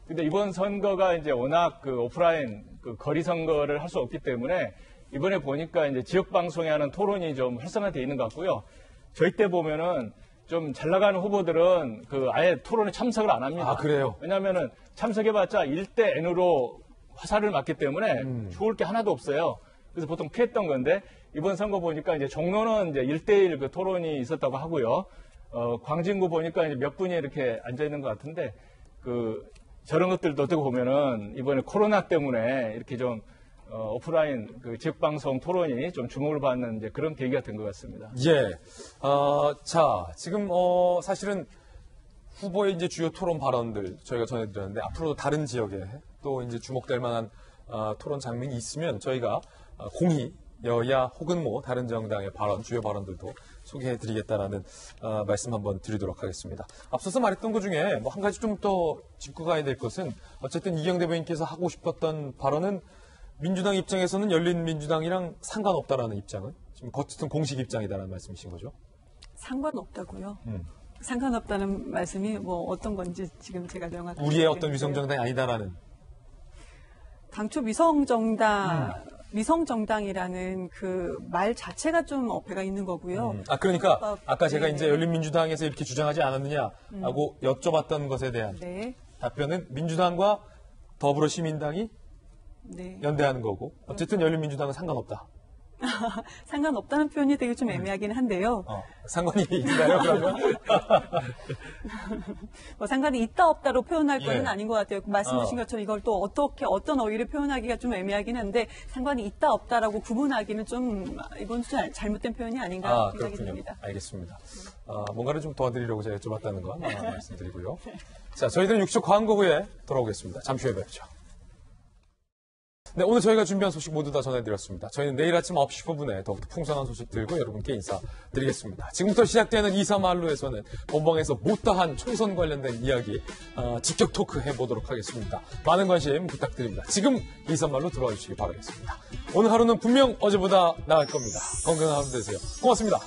근데 이번 선거가 이제 워낙 그 오프라인 그 거리 선거를 할 수 없기 때문에 이번에 보니까 이제 지역 방송에 하는 토론이 좀 활성화되어 있는 것 같고요. 저희 때 보면은 좀 잘 나가는 후보들은 그 아예 토론에 참석을 안 합니다. 그래요? 왜냐면은 참석해봤자 1대 N으로 화살을 맞기 때문에 좋을 게 하나도 없어요. 그래서 보통 피했던 건데 이번 선거 보니까 이제 종로는 이제 1대1 그 토론이 있었다고 하고요. 광진구 보니까 이제 몇 분이 이렇게 앉아 있는 것 같은데 그 저런 것들도 어떻게 보면은 이번에 코로나 때문에 이렇게 좀 오프라인 그 지역방송 토론이 좀 주목을 받는 이제 그런 계기가 된 것 같습니다. 자, 지금 사실은 후보의 이제 주요 토론 발언들 저희가 전해드렸는데 앞으로도 다른 지역에 또 이제 주목될 만한 토론 장면이 있으면 저희가 공히 여야 혹은 뭐 다른 정당의 발언, 주요 발언들도 소개해드리겠다라는 말씀 한번 드리도록 하겠습니다. 앞서서 말했던 것 중에 뭐 한 가지 좀 더 짚고 가야 될 것은 어쨌든 이경 대변인께서 하고 싶었던 발언은 민주당 입장에서는 열린민주당이랑 상관없다라는 입장은 지금 겉은 공식 입장이다라는 말씀이신 거죠? 상관없다고요? 상관없다는 말씀이 뭐 어떤 건지 지금 제가 명확하게 우리의 어떤 위성정당이 아니다라는. 당초 위성정당이라는 그 말 자체가 좀 어폐가 있는 거고요. 그러니까 아까 제가 이제 열린민주당에서 이렇게 주장하지 않았느냐라고 여쭤봤던 것에 대한 네. 답변은 민주당과 더불어시민당이 네. 연대하는 거고 어쨌든 열린민주당은 상관없다. 상관없다는 표현이 되게 좀 애매하긴 한데요. 상관이 있나요, 그러면? 뭐 상관이 있다 없다로 표현할 거는 예. 아닌 것 같아요. 말씀 주신 것처럼 이걸 또 어떻게 어떤 어휘를 표현하기가 좀 애매하긴 한데 상관이 있다 없다라고 구분하기는 좀 이건 잘못된 표현이 아닌가 생각이 듭니다. 알겠습니다. 뭔가를 좀 도와드리려고 제가 여쭤봤다는 거 말씀드리고요. 자, 저희들은 6초 광고 후에 돌아오겠습니다. 잠시 후에 뵙죠. 네, 오늘 저희가 준비한 소식 모두 다 전해드렸습니다. 저희는 내일 아침 9시 10분에 더욱더 풍성한 소식 들고 여러분께 인사드리겠습니다. 지금부터 시작되는 2~3할로에서는 본방에서 못다한 총선 관련된 이야기 직접 토크 해보도록 하겠습니다. 많은 관심 부탁드립니다. 지금 2~3할로 들어와 주시기 바라겠습니다. 오늘 하루는 분명 어제보다 나을 겁니다. 건강한 하루 되세요. 고맙습니다.